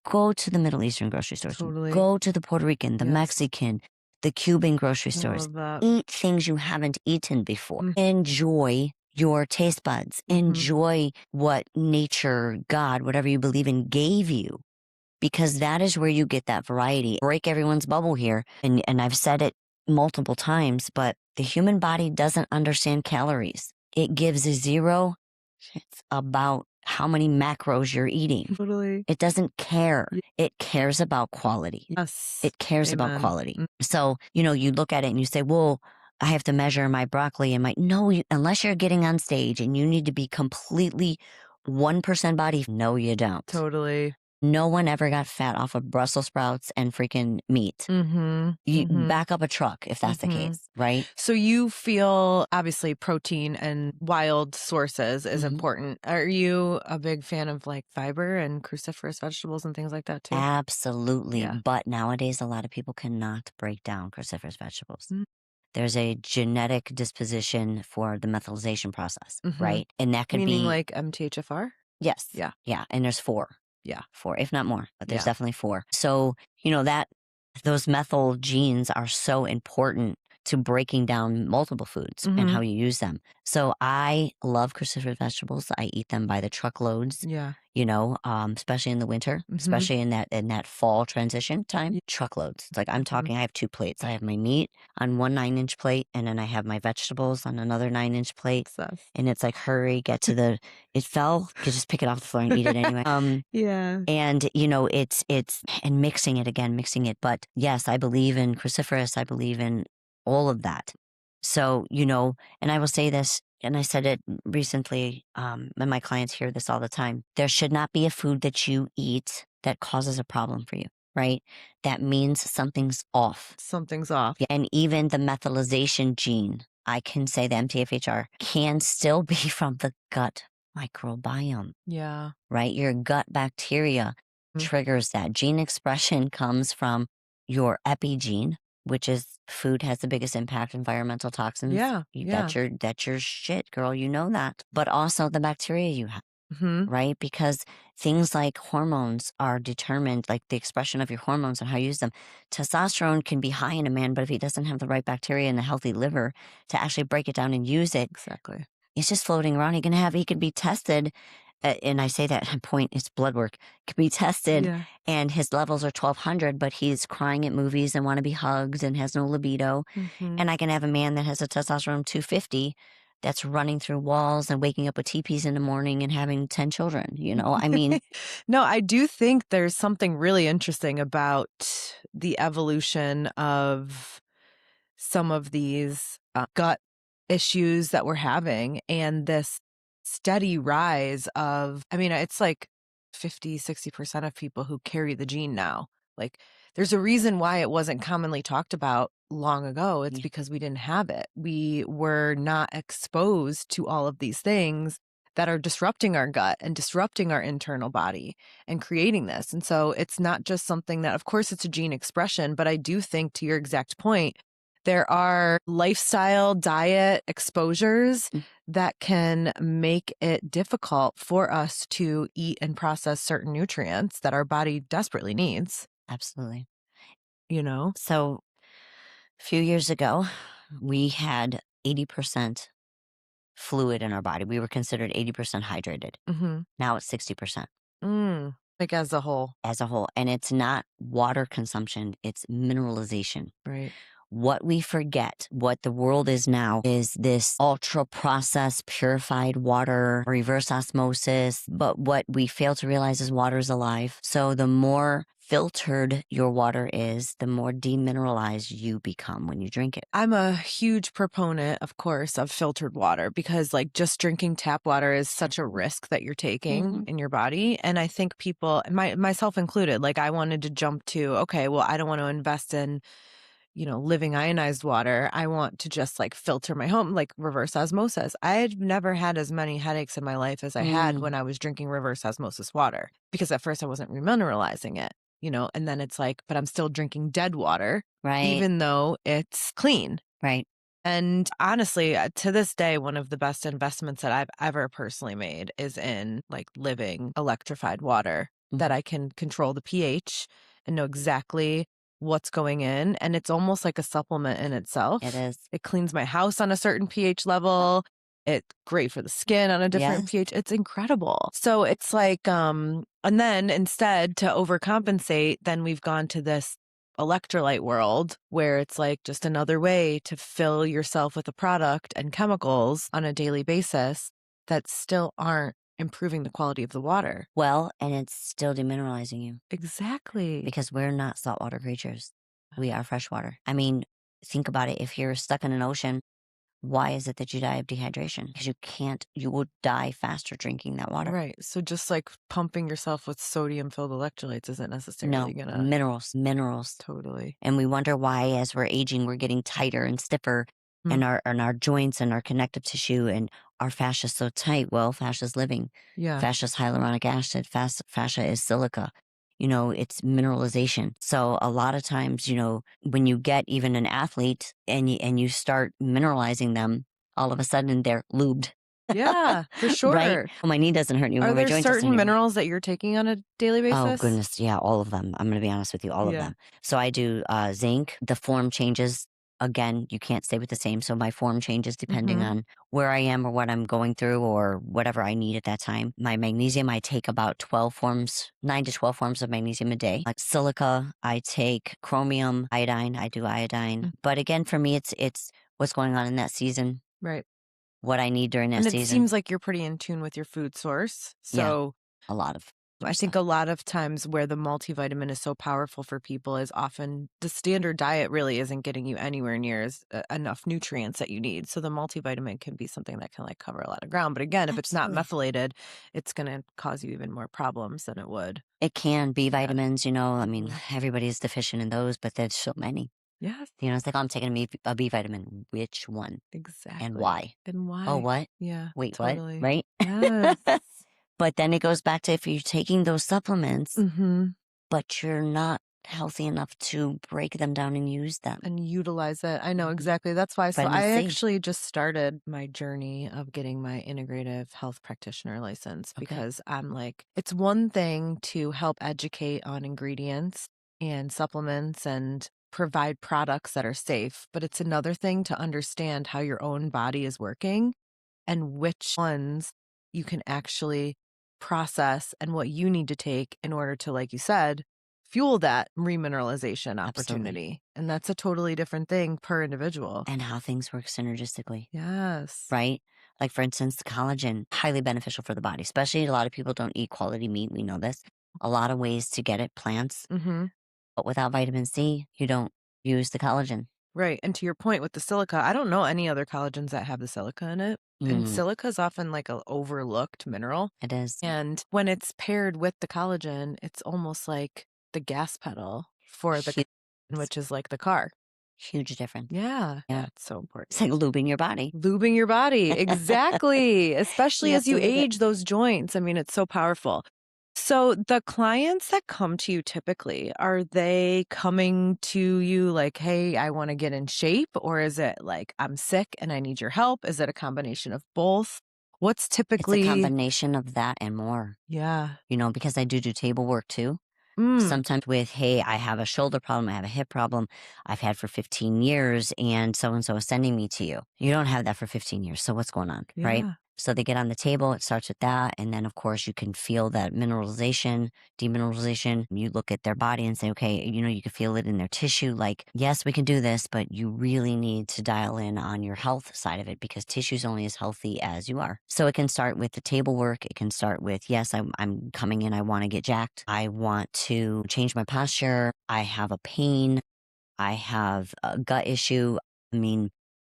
Go to the Middle Eastern grocery stores. Totally. Go to the Puerto Rican, the Mexican, the Cuban grocery stores. Eat things you haven't eaten before. Enjoy your taste buds. Enjoy what nature, God, whatever you believe in, gave you. Because that is where you get that variety. Break everyone's bubble here. And I've said it multiple times, but the human body doesn't understand calories. It gives 0 It's about how many macros you're eating. Totally. It doesn't care. Ye It cares about quality. Yes. It cares about Amen. quality. So, you look at it and you say, well, I have to measure my broccoli and no, unless you're getting on stage and you need to be completely 1% body. No, you don't. Totally. No one ever got fat off of Brussels sprouts and freaking meat. You back up a truck if that's the case, right? So you feel obviously protein and wild sources is important. Are you a big fan of like fiber and cruciferous vegetables and things like that too? Absolutely. Yeah. But nowadays, a lot of people cannot break down cruciferous vegetables. Mm. There's a genetic disposition for the methylation process, right? And that could Meaning be like MTHFR? yes. Yeah. Yeah. And there's 4. Yeah. 4, if not more, but there's Yeah. definitely 4. So, that those methyl genes are so important to breaking down multiple foods and how you use them. So I love cruciferous vegetables. I eat them by the truckloads. Yeah. Especially in the winter, especially in that fall transition time, truckloads. It's like I'm talking, I have 2 plates. I have my meat on one 9-inch plate, and then I have my vegetables on another 9-inch plate. And it's like, hurry, get to it fell, you just pick it off the floor and eat it anyway. Yeah. And it's and mixing it. But yes, I believe in cruciferous. I believe in all of that. So, and I will say this, and I said it recently, and my clients hear this all the time. There should not be a food that you eat that causes a problem for you, right? That means something's off. Something's off. And even the methylization gene, I can say the MTHFR can still be from the gut microbiome. Yeah. Right? Your gut bacteria triggers that. Gene expression comes from your epigene, which is food has the biggest impact, environmental toxins. Yeah. That's your shit, girl. You know that. But also the bacteria you have, right? Because things like hormones are determined, like the expression of your hormones and how you use them. Testosterone can be high in a man, but if he doesn't have the right bacteria in a healthy liver to actually break it down and use it, Exactly. It's just floating around. He could be tested. And I say that point, it's blood work, could be tested and his levels are 1200, but he's crying at movies and want to be hugged and has no libido. And I can have a man that has a testosterone 250 that's running through walls and waking up with teepees in the morning and having 10 children, I mean. No, I do think there's something really interesting about the evolution of some of these gut issues that we're having and this steady rise of, it's like 50-60% of people who carry the gene now. Like there's a reason why it wasn't commonly talked about long ago. It's because we didn't have it. We were not exposed to all of these things that are disrupting our gut and disrupting our internal body and creating this. And so it's not just something that, of course, it's a gene expression, but I do think, to your exact point, there are lifestyle, diet exposures that can make it difficult for us to eat and process certain nutrients that our body desperately needs. Absolutely. So a few years ago, we had 80% fluid in our body. We were considered 80% hydrated. Now it's 60%. Like as a whole. As a whole. And it's not water consumption, it's mineralization. Right. What we forget, what the world is now, is this ultra processed, purified water, reverse osmosis. But what we fail to realize is water is alive. So the more filtered your water is, the more demineralized you become when you drink it. I'm a huge proponent, of course, of filtered water because like just drinking tap water is such a risk that you're taking in your body. And I think people, myself included, like I wanted to jump to, okay, well, I don't want to invest in living ionized water. I want to just like filter my home, like reverse osmosis. I've never had as many headaches in my life as I had when I was drinking reverse osmosis water because at first I wasn't remineralizing it, and then it's like, but I'm still drinking dead water, right? Even though it's clean. Right. And honestly, to this day, one of the best investments that I've ever personally made is in like living electrified water that I can control the pH and know exactly what's going in. And it's almost like a supplement in itself. It is. It cleans my house on a certain pH level. It's great for the skin on a different pH. It's incredible. So it's like, and then instead to overcompensate, then we've gone to this electrolyte world where it's like just another way to fill yourself with a product and chemicals on a daily basis. that still aren't improving the quality of the water. Well, and it's still demineralizing you Exactly. because we're not saltwater creatures. We are freshwater. I mean, think about it. If you're stuck in an ocean, why is it that you die of dehydration? Because you will die faster drinking that water. Right. So just like pumping yourself with sodium-filled electrolytes isn't necessarily No, gonna minerals. totally. And we wonder why, as we're aging, we're getting tighter and stiffer, Mm. and our joints and our connective tissue and our fascia so tight. Well, fascia is living. Yeah. Fascia is hyaluronic acid. Fascia is silica. It's mineralization. So a lot of times, when you get even an athlete and you start mineralizing them, all of a sudden they're lubed, Yeah, for right? sure. Well, my knee doesn't hurt anymore. Are My there joint doesn't certain anymore. minerals that you're taking on a daily Oh, basis? goodness. Yeah, all of them. I'm going to be honest with you, all of Yeah. them. So I do zinc. The form changes. Again, you can't stay with the same. So my form changes depending on where I am or what I'm going through or whatever I need at that time. My magnesium, I take about 9 to 12 forms of magnesium a day. Like silica, I take chromium, iodine. I do iodine. But again, for me, it's what's going on in that season, Right. what I need during that And it season. seems like you're pretty in tune with your food source. So A lot of I think a lot of times where the multivitamin is so powerful for people is often the standard diet really isn't getting you anywhere near enough nutrients that you need. So the multivitamin can be something that can like cover a lot of ground. But again, if it's not methylated, it's going to cause you even more problems than it would. It can be vitamins, I mean, everybody's deficient in those, but there's so many. Yes, It's like, "Oh, I'm taking a B vitamin. Which one? exactly. And why? And why? Oh, what? Yeah, Wait, what?" totally. Right? Yes. But then it goes back to if you're taking those supplements, Mm-hmm. but you're not healthy enough to break them down and use them. And utilize it. I know exactly. That's why. So Vitamin I C. actually just started my journey of getting my integrative health practitioner license because I'm like, it's one thing to help educate on ingredients and supplements and provide products that are safe, but it's another thing to understand how your own body is working and which ones you can actually process and what you need to take in order to, like you said, fuel that remineralization opportunity. And that's a totally different thing per individual. And how things work synergistically. Yes. Right? Like, for instance, collagen, highly beneficial for the body, especially a lot of people don't eat quality meat. We know this. A lot of ways to get it, plants. But without vitamin C, you don't use the collagen. Right. And to your point with the silica, I don't know any other collagens that have the silica in it. And silica is often like an overlooked mineral. It is. And when it's paired with the collagen, it's almost like the gas pedal for the which is like the car. Huge difference. Yeah. Yeah. That's so important. It's like lubing your body. Lubing your body. Exactly. Especially as you age those joints. I mean, it's so powerful. So the clients that come to you typically, are they coming to you like, hey, I want to get in shape? Or is it like, I'm sick and I need your help? Is it a combination of both? What's typically... It's a combination of that and more. Yeah. Because I do table work too. Sometimes with, hey, I have a shoulder problem, I have a hip problem I've had for 15 years, and so is sending me to you. You don't have that for 15 years, so what's going on, right? So they get on the table, it starts with that, and then of course you can feel that mineralization, demineralization. You look at their body and say, okay, you can feel it in their tissue, like, yes, we can do this, but you really need to dial in on your health side of it because tissue's only as healthy as you are. So it can start with the table work. It can start with, yes, I'm coming in, I want to get jacked. I want to change my posture. I have a pain. I have a gut issue. I mean,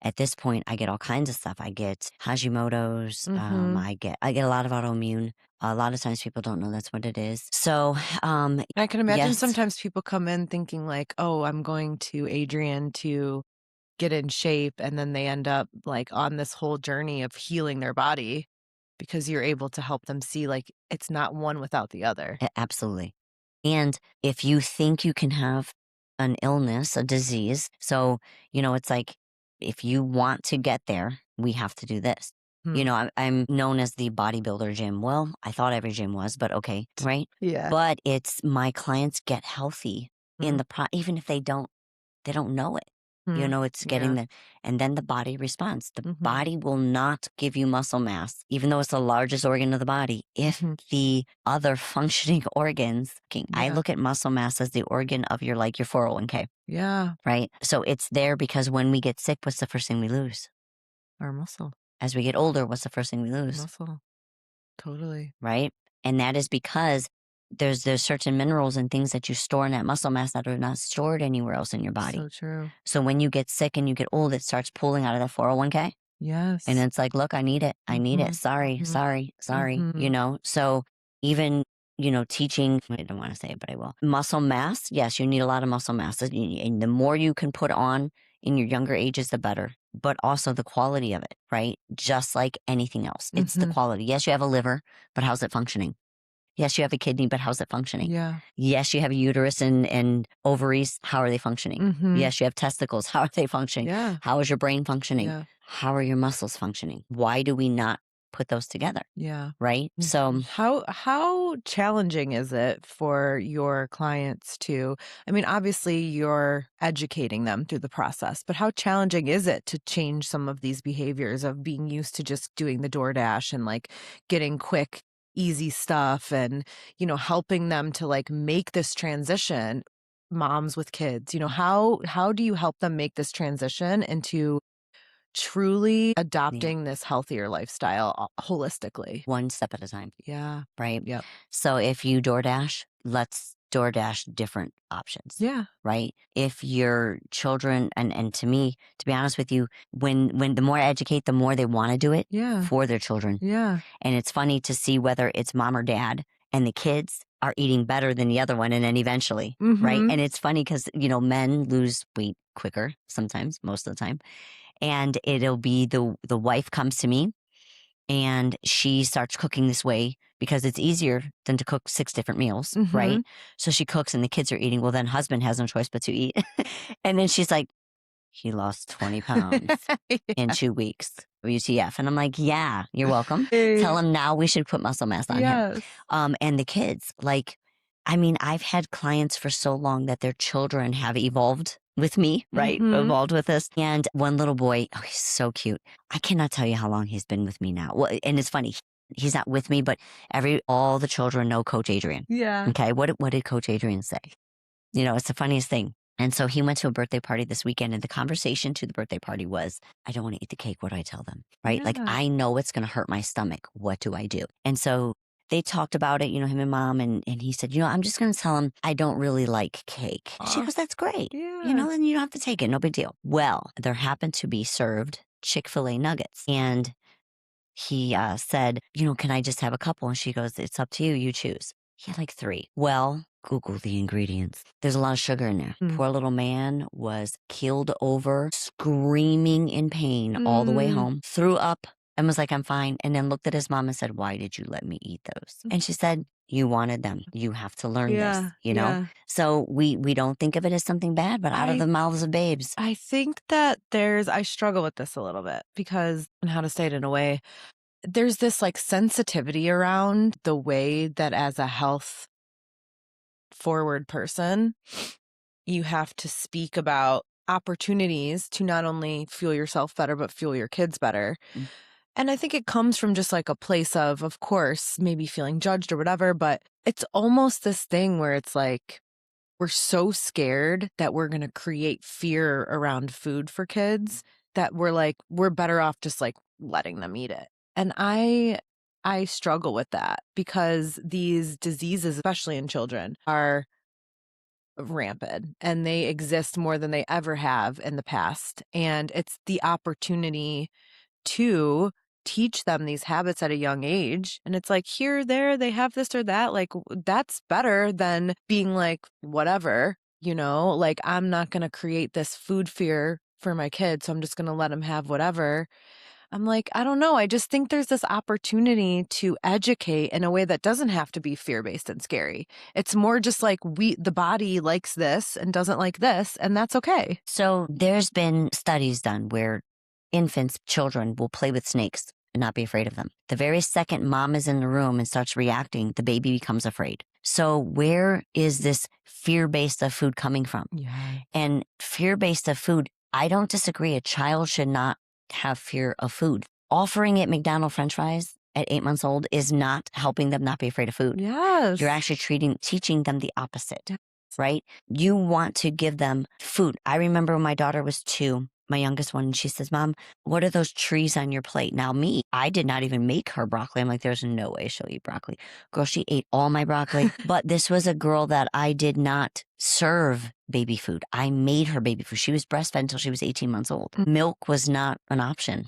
at this point, I get all kinds of stuff. I get Hashimoto's. I get a lot of autoimmune. A lot of times people don't know that's what it is. So I can imagine yes. sometimes people come in thinking like, oh, I'm going to Adrienne to get in shape. And then they end up like on this whole journey of healing their body because you're able to help them see like it's not one without the other. Absolutely. And if you think you can have an illness, a disease, so, it's like, if you want to get there, we have to do this. I'm known as the bodybuilder gym. Well, I thought every gym was, but okay, right? Yeah. But it's my clients get healthy in the even if they don't know it. It's getting and then the body responds. The body will not give you muscle mass, even though it's the largest organ of the body, if the other functioning organs, I look at muscle mass as the organ of your 401k. Yeah. Right? So it's there because when we get sick, what's the first thing we lose? Our muscle. As we get older, what's the first thing we lose? Muscle. Totally. Right? And that is because there's certain minerals and things that you store in that muscle mass that are not stored anywhere else in your body. So true. So when you get sick and you get old, it starts pulling out of that 401k. Yes. And it's like, look, I need it. I need it. Sorry. You know? So even, you know, teaching, I don't want to say it, but I will. Muscle mass. Yes, you need a lot of muscle mass. And the more you can put on in your younger ages, the better. But also the quality of it, right? Just like anything else. It's the quality. Yes, you have a liver, but how's it functioning? Yes, you have a kidney, but how's it functioning? Yeah. Yes, you have a uterus and ovaries. How are they functioning? Yes, you have testicles. How are they functioning? Yeah. How is your brain functioning? Yeah. How are your muscles functioning? Why do we not put those together? Yeah. Right? So how challenging is it for your clients to, I mean, obviously you're educating them through the process, but how challenging is it to change some of these behaviors of being used to just doing the DoorDash and like getting quick, easy stuff and, you know, helping them to like make this transition, moms with kids, you know, how do you help them make this transition into truly adopting this healthier lifestyle holistically? one step at a time. Yeah. Right? Yep. So if you DoorDash, let's DoorDash different options. Yeah. Right? If your children, and to me, to be honest with you, when the more I educate, the more they want to do it for their children. Yeah. And it's funny to see whether it's mom or dad and the kids are eating better than the other one. And then eventually, right? And it's funny because, you know, men lose weight quicker sometimes, most of the time. And it'll be the wife comes to me and she starts cooking this way because it's easier than to cook 6 different meals, right? So she cooks and the kids are eating. Well, then husband has no choice but to eat. And then she's like, he lost 20 pounds in 2 weeks. WTF. And I'm like, yeah, you're welcome. Tell him now we should put muscle mass on him. And the kids, like, I mean, I've had clients for so long that their children have evolved with me, right? Evolved with us. And one little boy, oh, he's so cute. I cannot tell you how long he's been with me now. Well, and it's funny. He's not with me, but all the children know Coach Adrienne. Yeah. Okay. What did Coach Adrienne say? You know, it's the funniest thing. And so he went to a birthday party this weekend and the conversation to the birthday party was, I don't want to eat the cake. What do I tell them? Right? Like, I know it's going to hurt my stomach. What do I do? And so they talked about it, you know, him and mom, and he said, you know, I'm just going to tell him I don't really like cake. She goes, that's great. You know, and you don't have to take it. No big deal. Well, there happened to be served Chick-fil-A nuggets. And he said, you know, can I just have a couple? And she goes, it's up to you. You choose. He had like 3. Well, Google the ingredients. There's a lot of sugar in there. Poor little man was keeled over, screaming in pain all the way home, threw up and was like, I'm fine. And then looked at his mom and said, why did you let me eat those? And she said, you wanted them. You have to learn this, you know? So we don't think of it as something bad, but out of the mouths of babes. I think that I struggle with this a little bit because, and how to say it in a way, there's this like sensitivity around the way that as a health forward person, you have to speak about opportunities to not only fuel yourself better, but fuel your kids better. And I think it comes from just like a place of course, maybe feeling judged or whatever, but it's almost this thing where it's like, we're so scared that we're going to create fear around food for kids that we're better off just like letting them eat it. And I struggle with that because these diseases, especially in children, are rampant and they exist more than they ever have in the past. And it's the opportunity to teach them these habits at a young age. And it's like here, there, they have this or that. Like that's better than being like, whatever, you know, like I'm not going to create this food fear for my kids. So I'm just going to let them have whatever. I'm like, I don't know. I just think there's this opportunity to educate in a way that doesn't have to be fear-based and scary. It's more just like the body likes this and doesn't like this, and that's okay. So there's been studies done where infants, children will play with snakes and not be afraid of them. The very second mom is in the room and starts reacting, the baby becomes afraid. So where is this fear-based of food coming from? And fear-based of food, I don't disagree. A child should not have fear of food. Offering it McDonald's French fries at 8 months old is not helping them not be afraid of food. You're actually teaching them the opposite, right? You want to give them food. I remember when my daughter was 2, my youngest one, and she says, Mom, what are those trees on your plate? Now me, I did not even make her broccoli. I'm like, there's no way she'll eat broccoli. Girl, she ate all my broccoli. But this was a girl that I did not serve baby food. I made her baby food. She was breastfed until she was 18 months old. Milk was not an option.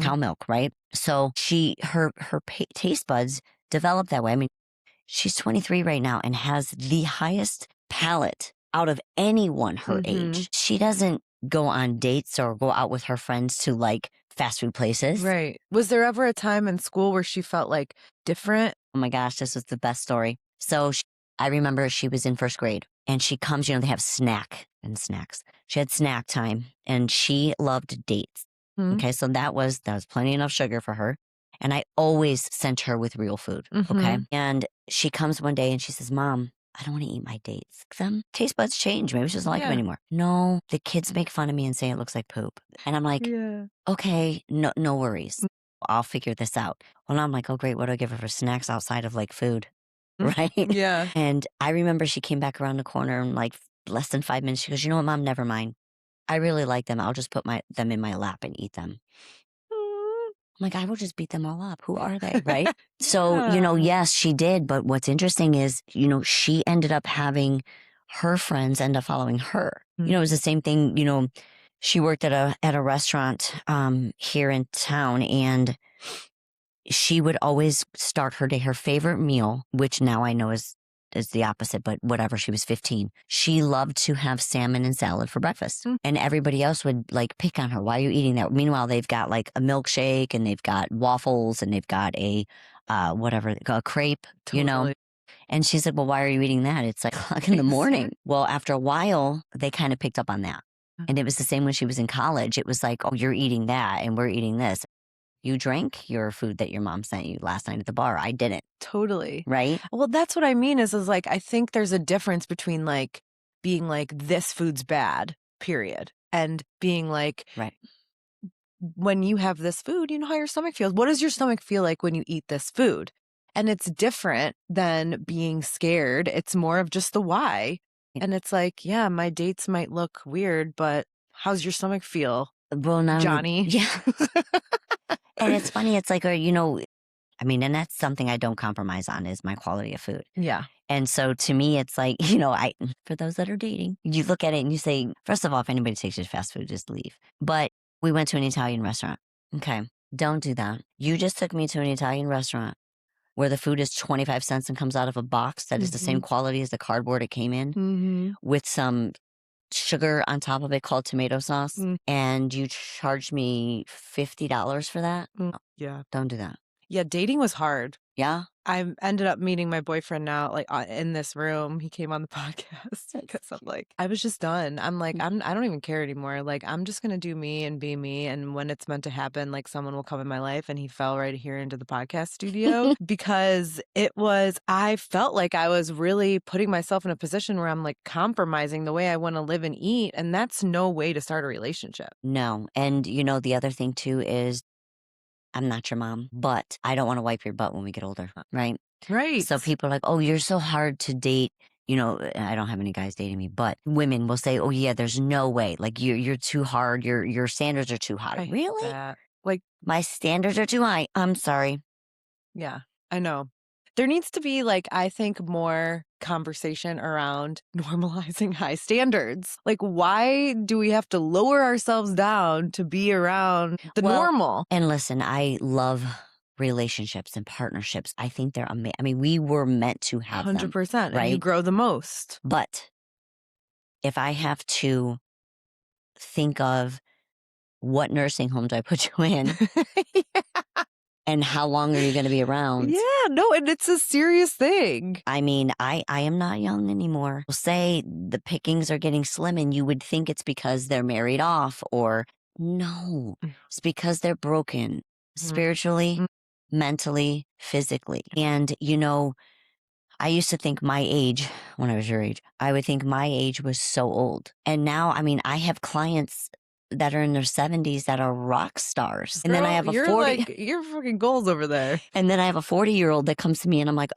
Cow milk, right? So her taste buds developed that way. I mean, she's 23 right now and has the highest palate out of anyone her age. She doesn't go on dates or go out with her friends to like fast food places. Right. Was there ever a time in school where she felt like different? Oh my gosh, this was the best story. So I remember she was in first grade and she comes, they have snack and snacks. She had snack time and she loved dates. Okay, so that was plenty enough sugar for her. And I always sent her with real food. Okay. And she comes one day and she says, Mom, I don't want to eat my dates. Some taste buds change. Maybe she doesn't like them anymore. No, the kids make fun of me and say it looks like poop. And I'm like, okay, no worries. I'll figure this out. Well, I'm like, oh, great. What do I give her for snacks outside of like food? Right? Yeah. And I remember she came back around the corner in like less than 5 minutes. She goes, you know what, Mom, never mind. I really like them. I'll just put them in my lap and eat them. I'm like, I will just beat them all up. Who are they? Right? So, yes, she did. But what's interesting is, she ended up having her friends end up following her. It was the same thing. She worked at a restaurant here in town, and she would always start her day, her favorite meal, which now I know is the opposite, but whatever, she was 15. She loved to have salmon and salad for breakfast. And everybody else would like pick on her. Why are you eating that? Meanwhile, they've got like a milkshake and they've got waffles and they've got a crepe, And she said, well, why are you eating that? It's like o'clock in the morning. Well, after a while, they kind of picked up on that. And it was the same when she was in college. It was like, oh, you're eating that and we're eating this. You drank your food that your mom sent you last night at the bar. I didn't. Totally. Right? Well, that's what I mean is like, I think there's a difference between like being like, this food's bad, period. And being like, right. When you have this food, you know how your stomach feels. What does your stomach feel like when you eat this food? And it's different than being scared. It's more of just the why. And it's like, yeah, my dates might look weird, but how's your stomach feel? Well, now, Johnny. Yeah. And it's funny. It's like, and that's something I don't compromise on is my quality of food. Yeah. And so to me, it's like, for those that are dating, you look at it and you say, first of all, if anybody takes you to fast food, just leave. But we went to an Italian restaurant. Okay. Don't do that. You just took me to an Italian restaurant where the food is 25 cents and comes out of a box that is the same quality as the cardboard it came in with some sugar on top of it called tomato sauce, and you charged me $50 for that? Yeah. Don't do that. Yeah, dating was hard. Yeah. I ended up meeting my boyfriend now, like in this room. He came on the podcast because I'm like, I was just done. I'm like, I don't even care anymore. Like, I'm just going to do me and be me. And when it's meant to happen, like someone will come in my life. And he fell right here into the podcast studio because I felt like I was really putting myself in a position where I'm like compromising the way I want to live and eat. And that's no way to start a relationship. No. And the other thing too is, I'm not your mom, but I don't want to wipe your butt when we get older, right? Right. So people are like, oh, you're so hard to date. I don't have any guys dating me, but women will say, oh yeah, there's no way. Like you're too hard. Your standards are too high. Really? Like my standards are too high. I'm sorry. Yeah, I know. There needs to be, like, I think more conversation around normalizing high standards. Like, why do we have to lower ourselves down to be around the normal? And listen, I love relationships and partnerships. I think they're amazing. I mean, we were meant to have 100%, them, right? And you grow the most. But if I have to think of what nursing home do I put you in? And how long are you going to be around? Yeah, no, and it's a serious thing. I mean, I am not young anymore. Say the pickings are getting slim and you would think it's because they're married off, or no, it's because they're broken spiritually, mentally, physically. And, I used to think my age, when I was your age, I would think my age was so old. And now, I have clients that are in their 70s that are rock stars. And then I have a 40. You're fucking goals over there. And then I have a 40-year-old that comes to me and I'm like,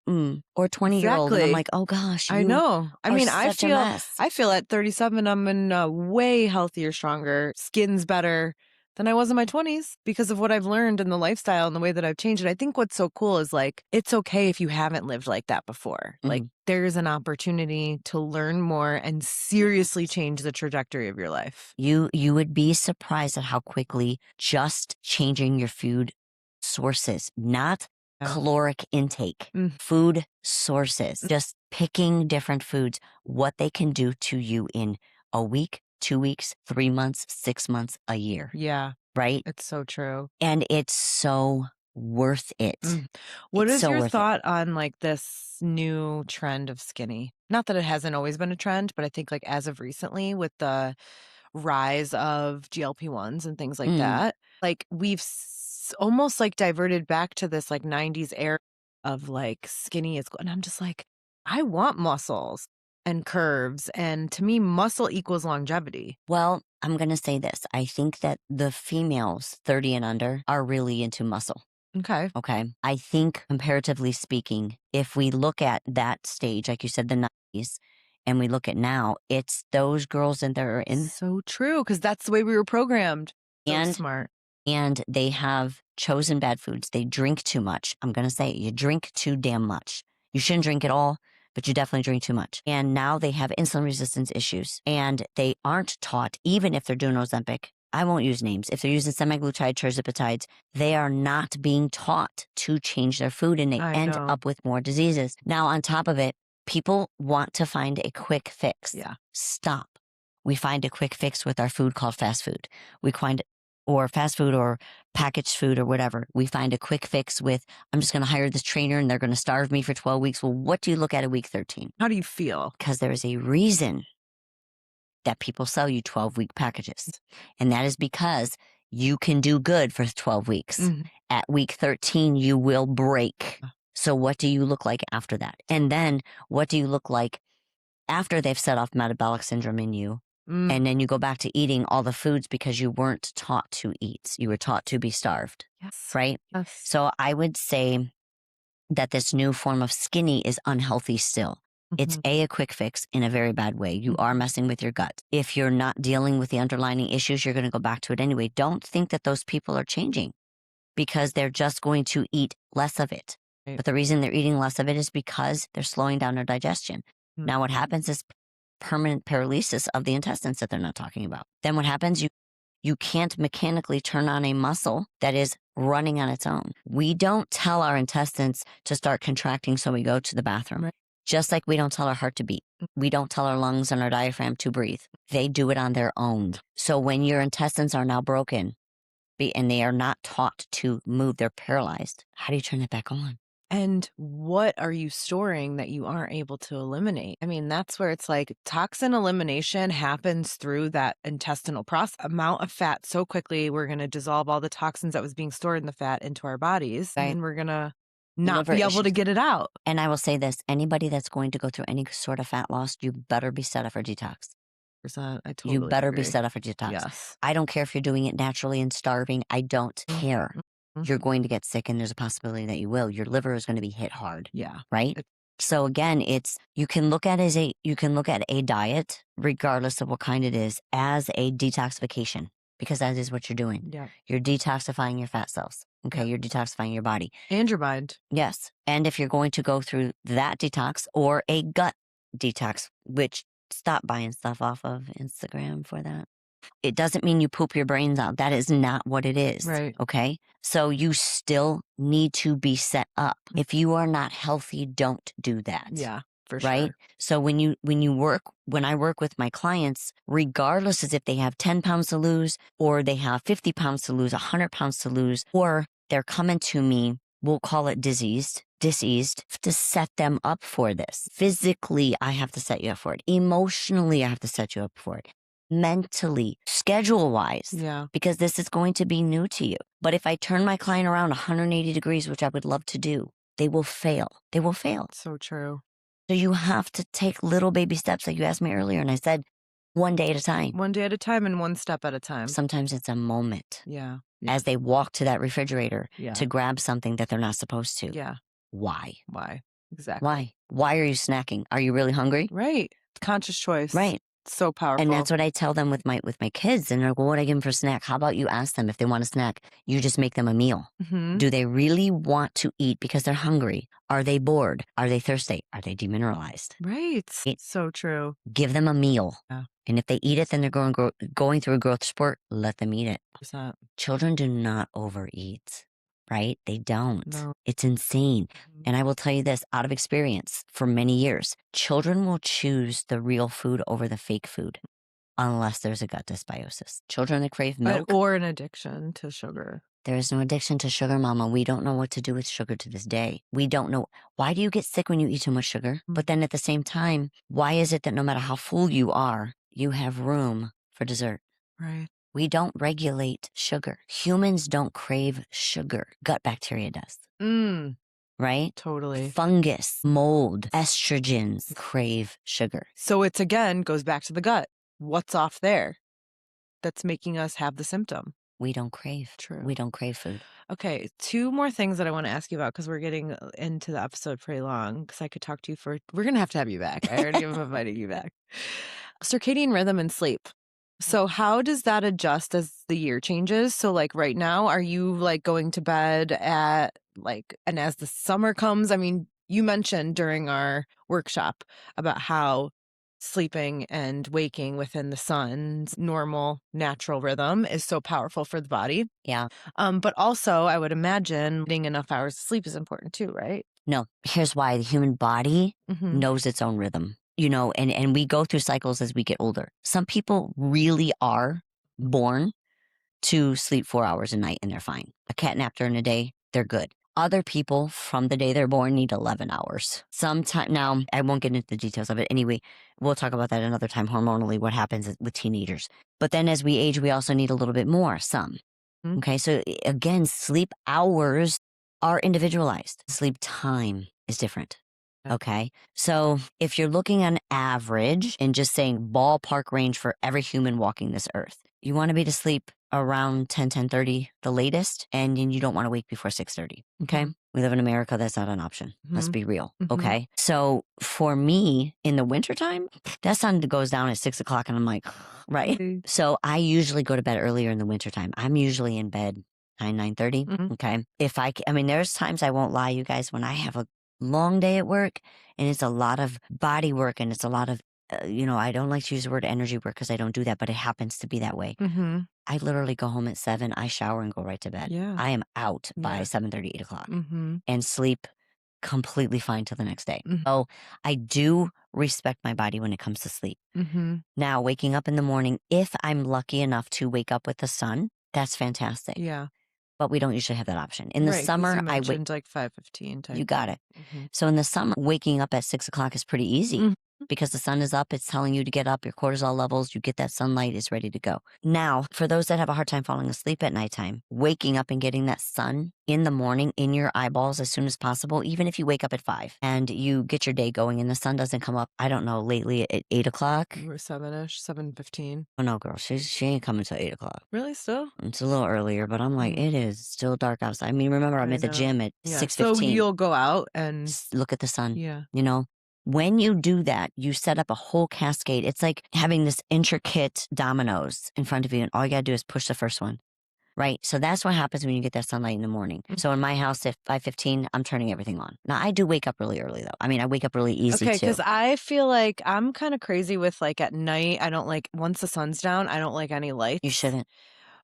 or 20-year-old. And I'm Exactly. like, oh gosh, I you know. I are mean, such a mess. I feel at 37, I'm in a way healthier, stronger, skin's better than I was in my 20s because of what I've learned and the lifestyle and the way that I've changed. And I think what's so cool is like, it's okay if you haven't lived like that before. Like, there's an opportunity to learn more and seriously change the trajectory of your life. You would be surprised at how quickly just changing your food sources, not caloric intake, food sources, just picking different foods, what they can do to you in a week, 2 weeks, 3 months, 6 months, a year. Yeah. Right? It's so true. And it's so worth it. What It's is so your worth it. thought on like this new trend of skinny? Not that it hasn't always been a trend, but I think like as of recently with the rise of GLP-1s and things like that, like we've almost like diverted back to this like 90s era of like skinny is, and I'm just like, I want muscles and curves. And to me, muscle equals longevity. Well, I'm going to say this. I think that the females 30 and under are really into muscle. Okay. Okay. I think comparatively speaking, if we look at that stage, like you said, the 90s, and we look at now, it's those girls that are in. So true, because that's the way we were programmed. So smart. And they have chosen bad foods. They drink too much. I'm going to say it, you drink too damn much. You shouldn't drink at all, but you definitely drink too much. And now they have insulin resistance issues. And they aren't taught, even if they're doing Ozempic, I won't use names. If they're using semaglutide, tirzepatides, they are not being taught to change their food and they end up with more diseases. Now, on top of it, people want to find a quick fix. Yeah. Stop. We find a quick fix with our food called fast food. Or fast food or packaged food or whatever. We find a quick fix with, I'm just going to hire this trainer and they're going to starve me for 12 weeks. Well, what do you look at week 13? How do you feel? Because there is a reason that people sell you 12-week packages. And that is because you can do good for 12 weeks. At week 13, you will break. So what do you look like after that? And then what do you look like after they've set off metabolic syndrome in you? And then you go back to eating all the foods because you weren't taught to eat. You were taught to be starved. Yes. Right? Yes. So I would say that this new form of skinny is unhealthy still. It's a quick fix in a very bad way. You are messing with your gut. If you're not dealing with the underlying issues, you're going to go back to it anyway. Don't think that those people are changing because they're just going to eat less of it. Right. But the reason they're eating less of it is because they're slowing down their digestion. Now what happens is permanent paralysis of the intestines that they're not talking about. Then what happens? You can't mechanically turn on a muscle that is running on its own. We don't tell our intestines to start contracting so we go to the bathroom. Right. Just like we don't tell our heart to beat. We don't tell our lungs and our diaphragm to breathe. They do it on their own. So when your intestines are now broken and they are not taught to move, they're paralyzed. How do you turn it back on? And what are you storing that you aren't able to eliminate? I mean, that's where it's like toxin elimination happens through that intestinal process. Amount of fat so quickly, we're going to dissolve all the toxins that was being stored in the fat into our bodies. Right. And we're going to not Liver be able to issues. get it out. And I will say this, anybody that's going to go through any sort of fat loss, you better be set up for detox. I totally You better agree. be set up for detox. Yes. I don't care if you're doing it naturally and starving. I don't care. You're going to get sick and there's a possibility that you will. Your liver is going to be hit hard. Yeah. Right? So again, you can look at a diet, regardless of what kind it is, as a detoxification, because that is what you're doing. Yeah. You're detoxifying your fat cells. Okay. Yeah. You're detoxifying your body. And your mind. Yes. And if you're going to go through that detox or a gut detox, which stop buying stuff off of Instagram for that. It doesn't mean you poop your brains out. That is not what it is. Right. Okay. So you still need to be set up. If you are not healthy, don't do that. Yeah, for right? sure. So when I work with my clients, regardless as if they have 10 pounds to lose or they have 50 pounds to lose, 100 pounds to lose, or they're coming to me, we'll call it diseased, to set them up for this. Physically, I have to set you up for it. Emotionally, I have to set you up for it. Mentally, schedule-wise, Yeah. because this is going to be new to you. But if I turn my client around 180 degrees, which I would love to do, they will fail. They will fail. So true. So you have to take little baby steps, like you asked me earlier, and I said, one day at a time. One day at a time and one step at a time. Sometimes it's a moment. Yeah. As they walk to that refrigerator Yeah. to grab something that they're not supposed to. Yeah. Why? Why? Exactly. Why are you snacking? Are you really hungry? Right. Conscious choice. Right. So powerful. And that's what I tell them with my kids. And they're like, well, what do I give them for a snack? How about you ask them if they want a snack? You just make them a meal. Mm-hmm. Do they really want to eat because they're hungry? Are they bored? Are they thirsty? Are they demineralized? Right. So true. Give them a meal. Yeah. And if they eat it, then they're going through a growth spurt. Let them eat it. 100%. Children do not overeat, right? They don't. No. It's insane. And I will tell you this out of experience for many years, children will choose the real food over the fake food unless there's a gut dysbiosis. Children that crave milk. Or an addiction to sugar. There is no addiction to sugar, Mama. We don't know what to do with sugar to this day. We don't know. Why do you get sick when you eat too much sugar? But then at the same time, why is it that no matter how full you are, you have room for dessert? Right. We don't regulate sugar. Humans don't crave sugar. Gut bacteria does. Right? Totally. Fungus, mold, estrogens crave sugar. So it's again goes back to the gut. What's off there that's making us have the symptom? We don't crave. True. We don't crave food. Okay, 2 more things that I want to ask you about because we're getting into the episode pretty long because I could talk to you for, we're going to have you back. I already am inviting you back. Circadian rhythm and sleep. So how does that adjust as the year changes? So like right now, are you like going to bed at like, and as the summer comes, I mean, you mentioned during our workshop about how sleeping and waking within the sun's normal natural rhythm is so powerful for the body. Yeah. But also I would imagine getting enough hours of sleep is important too, right? No, here's why. The human body Mm-hmm. knows its own rhythm, you know, and we go through cycles as we get older. Some people really are born to sleep 4 hours a night and they're fine. A cat nap during the day, they're good. Other people from the day they're born need 11 hours. Now, I won't get into the details of it. Anyway, we'll talk about that another time hormonally, what happens with teenagers. But then as we age, we also need a little bit more, some. Mm-hmm. Okay, so again, sleep hours are individualized. Sleep time is different. Okay, so if you're looking on average and just saying ballpark range for every human walking this earth, you want to be to sleep around 10:30 the latest, and you don't want to wake before 6:30. Okay, we live in America. That's not an option. Let's be real. Okay, so for me in the wintertime, that sun goes down at 6 o'clock and I'm like, right. So I usually go to bed earlier in the wintertime. I'm usually in bed 9:30. Okay, I mean, there's times I won't lie, you guys, when I have a long day at work and it's a lot of body work and it's a lot of I don't like to use the word energy work because I don't do that, but it happens to be that way. I literally go home at 7, I shower and go right to bed. I am out by 7:30, 8 o'clock and sleep completely fine till the next day. So I do respect my body when it comes to sleep. Now, waking up in the morning, if I'm lucky enough to wake up with the sun, that's fantastic. Yeah. But we don't usually have that option. In the summer, I mentioned like 5:15 type. You got it. So in the summer, waking up at 6 o'clock is pretty easy because the sun is up. It's telling you to get up. Your cortisol levels, you get that sunlight, is ready to go. Now, for those that have a hard time falling asleep at nighttime, waking up and getting that sun in the morning in your eyeballs as soon as possible, even if you wake up at 5 and you get your day going and the sun doesn't come up, I don't know, lately at 8 o'clock. Or 7-ish, 7:15. Oh no, girl, she ain't coming till 8 o'clock. Really still? It's a little earlier, but I'm like, it is still dark outside. I mean, remember, I'm at the gym at 6:15. So you'll go out and look at the sun. Yeah. You know, when you do that, you set up a whole cascade. It's like having this intricate dominoes in front of you, and all you got to do is push the first one. Right? So that's what happens when you get that sunlight in the morning. So in my house, at 5:15, I'm turning everything on. Now, I do wake up really early, though. I mean, I wake up really easy, Okay, too. because I feel like I'm kind of crazy with like at night. I don't like, once the sun's down, I don't like any lights. You shouldn't.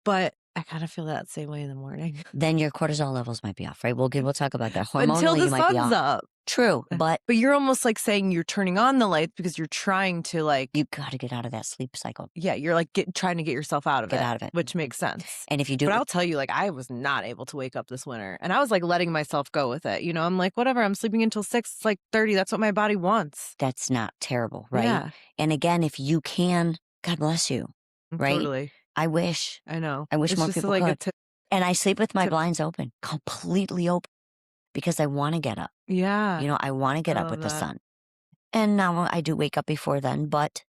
But I kind of feel that same way in the morning. Then your cortisol levels might be off, right? We'll talk about that. Hormonally, Until the you might be sun's off. up. True, but you're almost like saying you're turning on the lights because you're trying to like, you got to get out of that sleep cycle. yeah, you're like trying to get yourself out of it, which makes sense. And if you do, but I'll tell you, like, I was not able to wake up this winter, and I was like letting myself go with it. You know, I'm like, whatever, I'm sleeping until 6, it's like 30. That's what my body wants. That's not terrible, right? Yeah. And again, if you can, God bless you, right? Totally. I wish. I know. I wish it's more just people like could. And I sleep with my blinds open, completely open, because I want to get up. Yeah. You know, I want to get up with the sun. And now I do wake up before then, but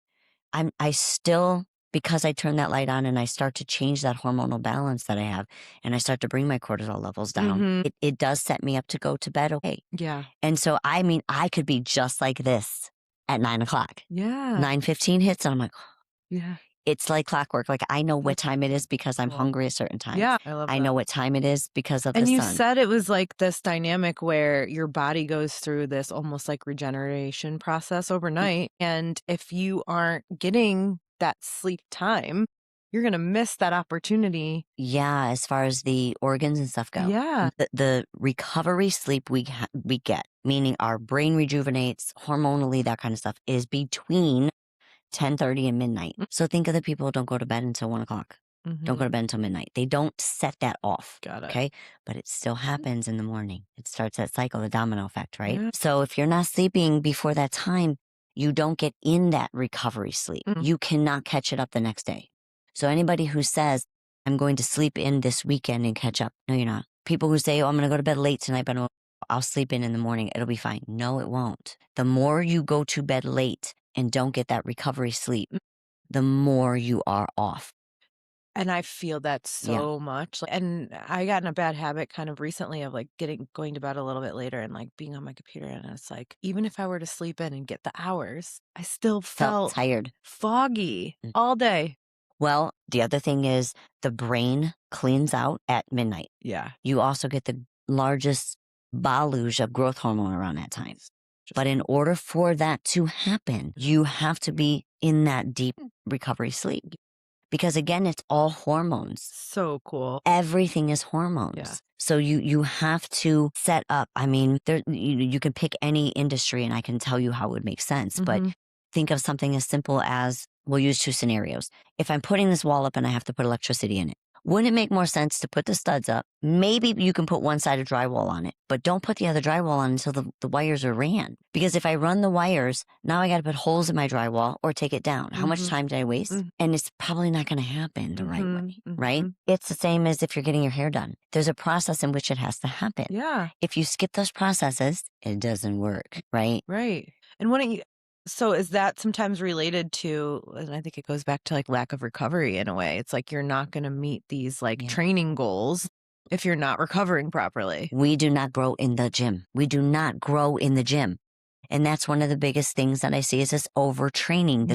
I still because I turn that light on and I start to change that hormonal balance that I have, and I start to bring my cortisol levels down, it does set me up to go to bed okay. Yeah. And so, I mean, I could be just like this at 9:00. Yeah. 9:15 hits and I'm like, yeah. It's like clockwork. Like I know what time it is because I'm Cool. hungry at certain times. Yeah, I love I that. know what time it is because of And the you sun. said it was like this dynamic where your body goes through this almost like regeneration process overnight. And if you aren't getting that sleep time, you're going to miss that opportunity. Yeah, as far as the organs and stuff go. Yeah. The recovery sleep we get, meaning our brain rejuvenates hormonally, that kind of stuff, is between 10:30 and midnight. So think of the people who don't go to bed until 1:00. Don't go to bed until midnight. They don't set that off. Got it. Okay. But it still happens in the morning. It starts that cycle, the domino effect, right? Yeah. So if you're not sleeping before that time, you don't get in that recovery sleep. You cannot catch it up the next day. So anybody who says, I'm going to sleep in this weekend and catch up. No, you're not. People who say, oh, I'm going to go to bed late tonight, but I'll sleep in the morning. It'll be fine. No, it won't. The more you go to bed late and don't get that recovery sleep, the more you are off. And I feel that so much. And I got in a bad habit kind of recently of like going to bed a little bit later and like being on my computer. And it's like, even if I were to sleep in and get the hours, I still felt tired, foggy all day. Well, the other thing is the brain cleans out at midnight. Yeah. You also get the largest deluge of growth hormone around that time. But in order for that to happen, you have to be in that deep recovery sleep. Because again, it's all hormones. So cool. Everything is hormones. Yeah. So you have to set up. I mean, you can pick any industry and I can tell you how it would make sense. But think of something as simple as, we'll use two scenarios. If I'm putting this wall up and I have to put electricity in it, wouldn't it make more sense to put the studs up? Maybe you can put one side of drywall on it, but don't put the other drywall on until the wires are ran. Because if I run the wires, now I got to put holes in my drywall or take it down. How much time did I waste? And it's probably not going to happen the right way, right? It's the same as if you're getting your hair done. There's a process in which it has to happen. Yeah. If you skip those processes, it doesn't work, right? Right. And wouldn't you... So is that sometimes related to, and I think it goes back to like lack of recovery in a way. It's like you're not going to meet these like training goals if you're not recovering properly. We do not grow in the gym. We do not grow in the gym. And that's one of the biggest things that I see is this overtraining,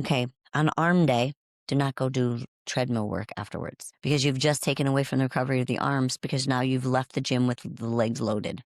okay, on arm day, do not go do treadmill work afterwards because you've just taken away from the recovery of the arms because now you've left the gym with the legs loaded.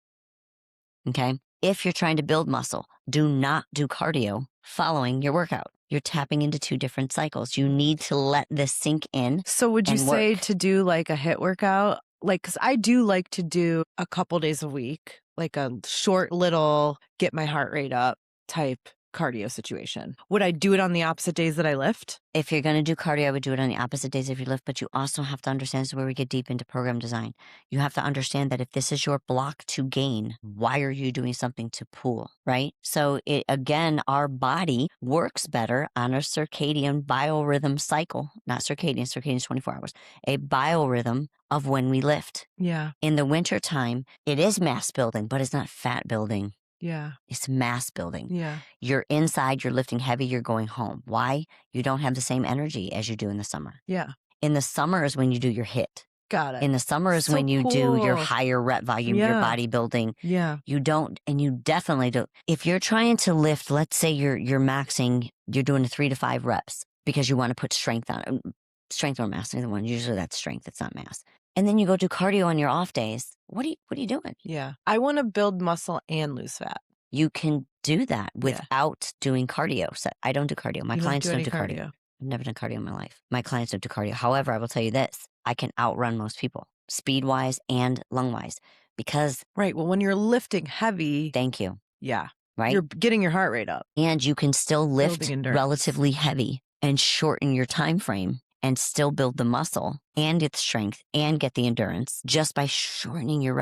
Okay. If you're trying to build muscle, do not do cardio following your workout. You're tapping into two different cycles. You need to let this sink in. So would you say to do like a HIIT workout? Like, cause I do like to do a couple days a week, like a short little get my heart rate up type cardio situation. Would I do it on the opposite days that I lift? If you're going to do cardio, I would do it on the opposite days if you lift, but you also have to understand, this is where we get deep into program design. You have to understand that if this is your block to gain, why are you doing something to pull, right? So again, our body works better on a circadian biorhythm cycle, not circadian, circadian is 24 hours, a biorhythm of when we lift. Yeah. In the wintertime, it is mass building, but it's not fat building. Yeah. It's mass building. Yeah. You're inside, you're lifting heavy, you're going home. Why? You don't have the same energy as you do in the summer. Yeah. In the summer is when you do your HIIT. Got it. In the summer is when you do your higher rep volume, your bodybuilding. Yeah. You don't, and you definitely don't. If you're trying to lift, let's say you're maxing, you're doing 3 to 5 reps because you want to put strength on it. Strength or mass, either one. Usually that's strength, it's not mass. And then you go do cardio on your off days. What are you doing? Yeah. I want to build muscle and lose fat. You can do that without doing cardio. So I don't do cardio. My clients don't do cardio. I've never done cardio in my life. My clients don't do cardio. However, I will tell you this, I can outrun most people, speed-wise and lung-wise, because... Right. Well, when you're lifting heavy... Thank you. Yeah. Right? You're getting your heart rate up. And you can still lift relatively heavy and shorten your time frame and still build the muscle and get the strength and get the endurance just by shortening your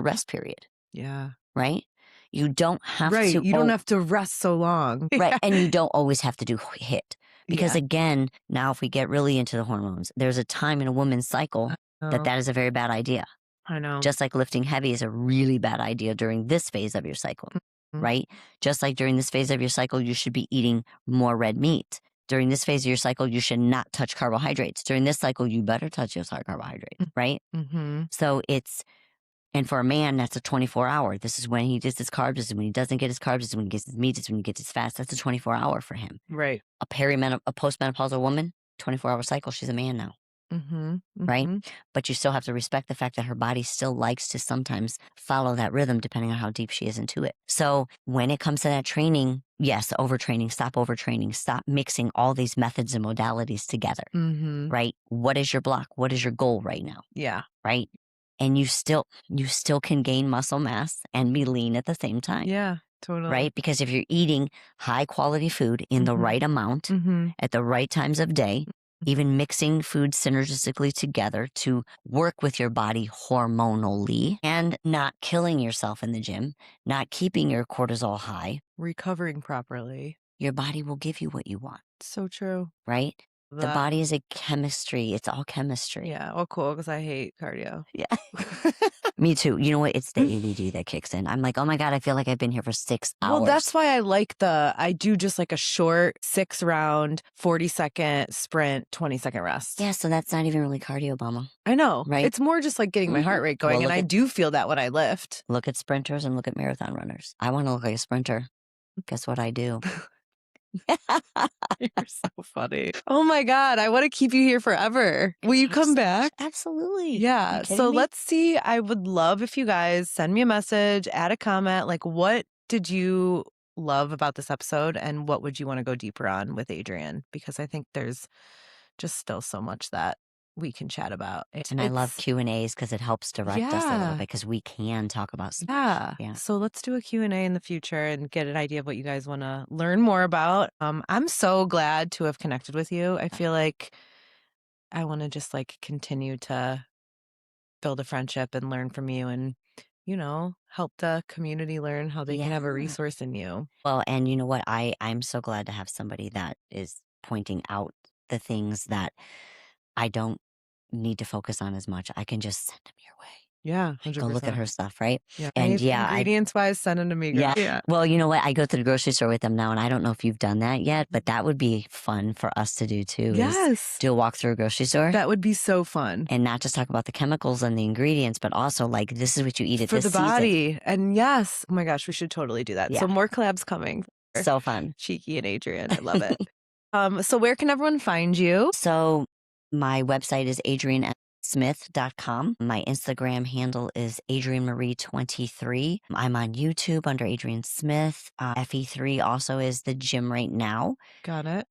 rest period. Yeah. Right? You don't have to. Right. You don't have to rest so long. Right. And you don't always have to do HIIT. Because again, now if we get really into the hormones, there's a time in a woman's cycle that is a very bad idea. I know. Just like lifting heavy is a really bad idea during this phase of your cycle, right? Just like during this phase of your cycle, you should be eating more red meat During this phase of your cycle, you should not touch carbohydrates. During this cycle, you better touch your carbohydrates, right? Mm-hmm. So and for a man, that's a 24-hour. This is when he gets his carbs. This is when he doesn't get his carbs. This is when he gets his meat. This is when he gets his fats. That's a 24-hour for him. Right. A postmenopausal woman, 24-hour cycle, she's a man now. Mm-hmm. Right? Mm-hmm. But you still have to respect the fact that her body still likes to sometimes follow that rhythm depending on how deep she is into it. So when it comes to that training, yes, overtraining, stop mixing all these methods and modalities together, Mm-hmm. right? What is your block? What is your goal right now? Yeah. Right? And you still can gain muscle mass and be lean at the same time. Yeah, totally. Right? Because if you're eating high quality food in the right amount at the right times of day, even mixing food synergistically together to work with your body hormonally and not killing yourself in the gym, not keeping your cortisol high, recovering properly, your body will give you what you want. So true. Right? The body is a chemistry. It's all chemistry. Yeah. Well, cool, because I hate cardio. Yeah. Me too. You know what? It's the ADD that kicks in. I'm like, oh my God, I feel like I've been here for 6 hours. Well, that's why I do just like a short 6-round, 40-second sprint, 20-second rest. Yeah, so that's not even really cardio, Mama. I know. Right? It's more just like getting my heart rate going. Well, and I do feel that when I lift. Look at sprinters and look at marathon runners. I want to look like a sprinter. Guess what I do? You're so funny. Oh my God. I want to keep you here forever. Will you come back? Absolutely. Yeah. So let's see. I would love if you guys send me a message, add a comment. Like, what did you love about this episode? And what would you want to go deeper on with Adrienne? Because I think there's just still so much that we can chat about. And I love Q&As because it helps direct us a little bit because we can talk about stuff. Yeah. So let's do a Q&A in the future and get an idea of what you guys want to learn more about. I'm so glad to have connected with you. I feel like I want to just like continue to build a friendship and learn from you and, help the community learn how they can have a resource in you. Well, and you know what? I'm so glad to have somebody that is pointing out the things that I don't need to focus on as much. I can just send them your way. Yeah, 100%. Go look at her stuff, right? Yeah. And ingredients-wise, send them to me. Girl. Yeah. Well, you know what? I go to the grocery store with them now, and I don't know if you've done that yet, but that would be fun for us to do too. Yes. Do a walk through a grocery store. That would be so fun. And not just talk about the chemicals and the ingredients, but also like this is what you eat at for this the body. season. And yes, oh my gosh, we should totally do that. Yeah. So more collabs coming. So fun. Cheeky and Adrienne. I love it. So where can everyone find you? So my website is AdrienneSmith.com. My Instagram handle is AdrienneMarie23. I'm on YouTube under Adrienne Smith. FE3 also is the gym right now. Got it.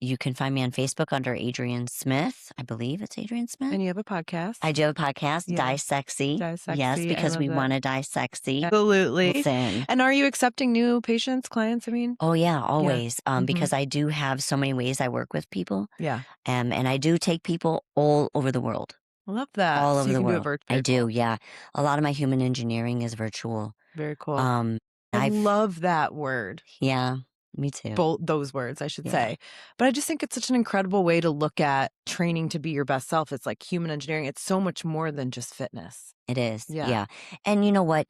You can find me on Facebook under Adrienne Smith. I believe it's Adrienne Smith. And you have a podcast. I do have a podcast, Yeah. Die Sexy. Die Sexy. Yes, because we that. want to die sexy. Absolutely. Listen. And are you accepting new patients, clients? I mean, Oh yeah, always. Mhm. Because I do have so many ways I work with people. yeah, And I do take people all over the world. I love that. All So over you the can do it world. virtually. I do, yeah. A lot of my human engineering is virtual. Very cool. I I love that word. Yeah, me too. Both those words, I should Yeah. say. But I just think it's such an incredible way to look at training to be your best self. It's like human engineering. It's so much more than just fitness. It is. Yeah. Yeah. And you know what?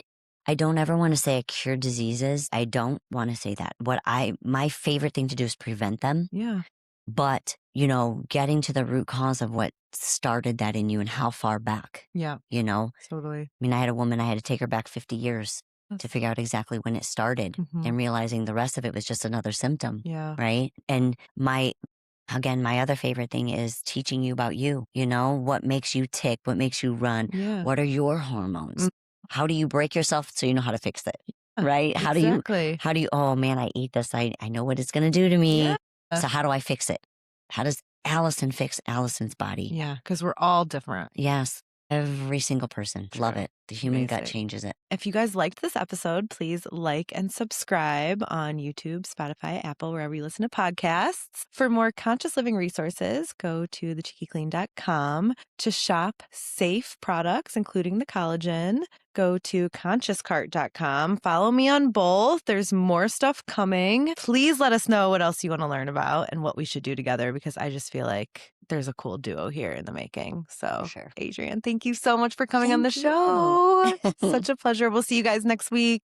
I don't ever want to say I cure diseases. I don't want to say that. My favorite thing to do is prevent them. Yeah. But, getting to the root cause of what started that in you and how far back, Yeah. Totally. I mean, I had a woman, I had to take her back 50 years to figure out exactly when it started Mhm. and realizing the rest of it was just another symptom. Yeah. Right. And my other favorite thing is teaching you about you, what makes you tick, what makes you run, Yeah. what are your hormones? How do you break yourself so you know how to fix it? Right? How Exactly. do you, oh man, I eat this. I know what it's going to do to me. Yeah. So how do I fix it? How does Alison fix Alison's body? Yeah. Because we're all different. Yes. Every single person. Love True. it. The human gut Amazing. changes it. If you guys liked this episode, please like and subscribe on YouTube, Spotify, Apple, wherever you listen to podcasts. For more conscious living resources, go to TheCheekyClean.com. To shop safe products, including the collagen, go to ConsciousCart.com. Follow me on both. There's more stuff coming. Please let us know what else you want to learn about and what we should do together, because I just feel like there's a cool duo here in the making. So, For sure. Adrienne, thank you so much for coming on the Thank you. show. Such a pleasure. We'll see you guys next week.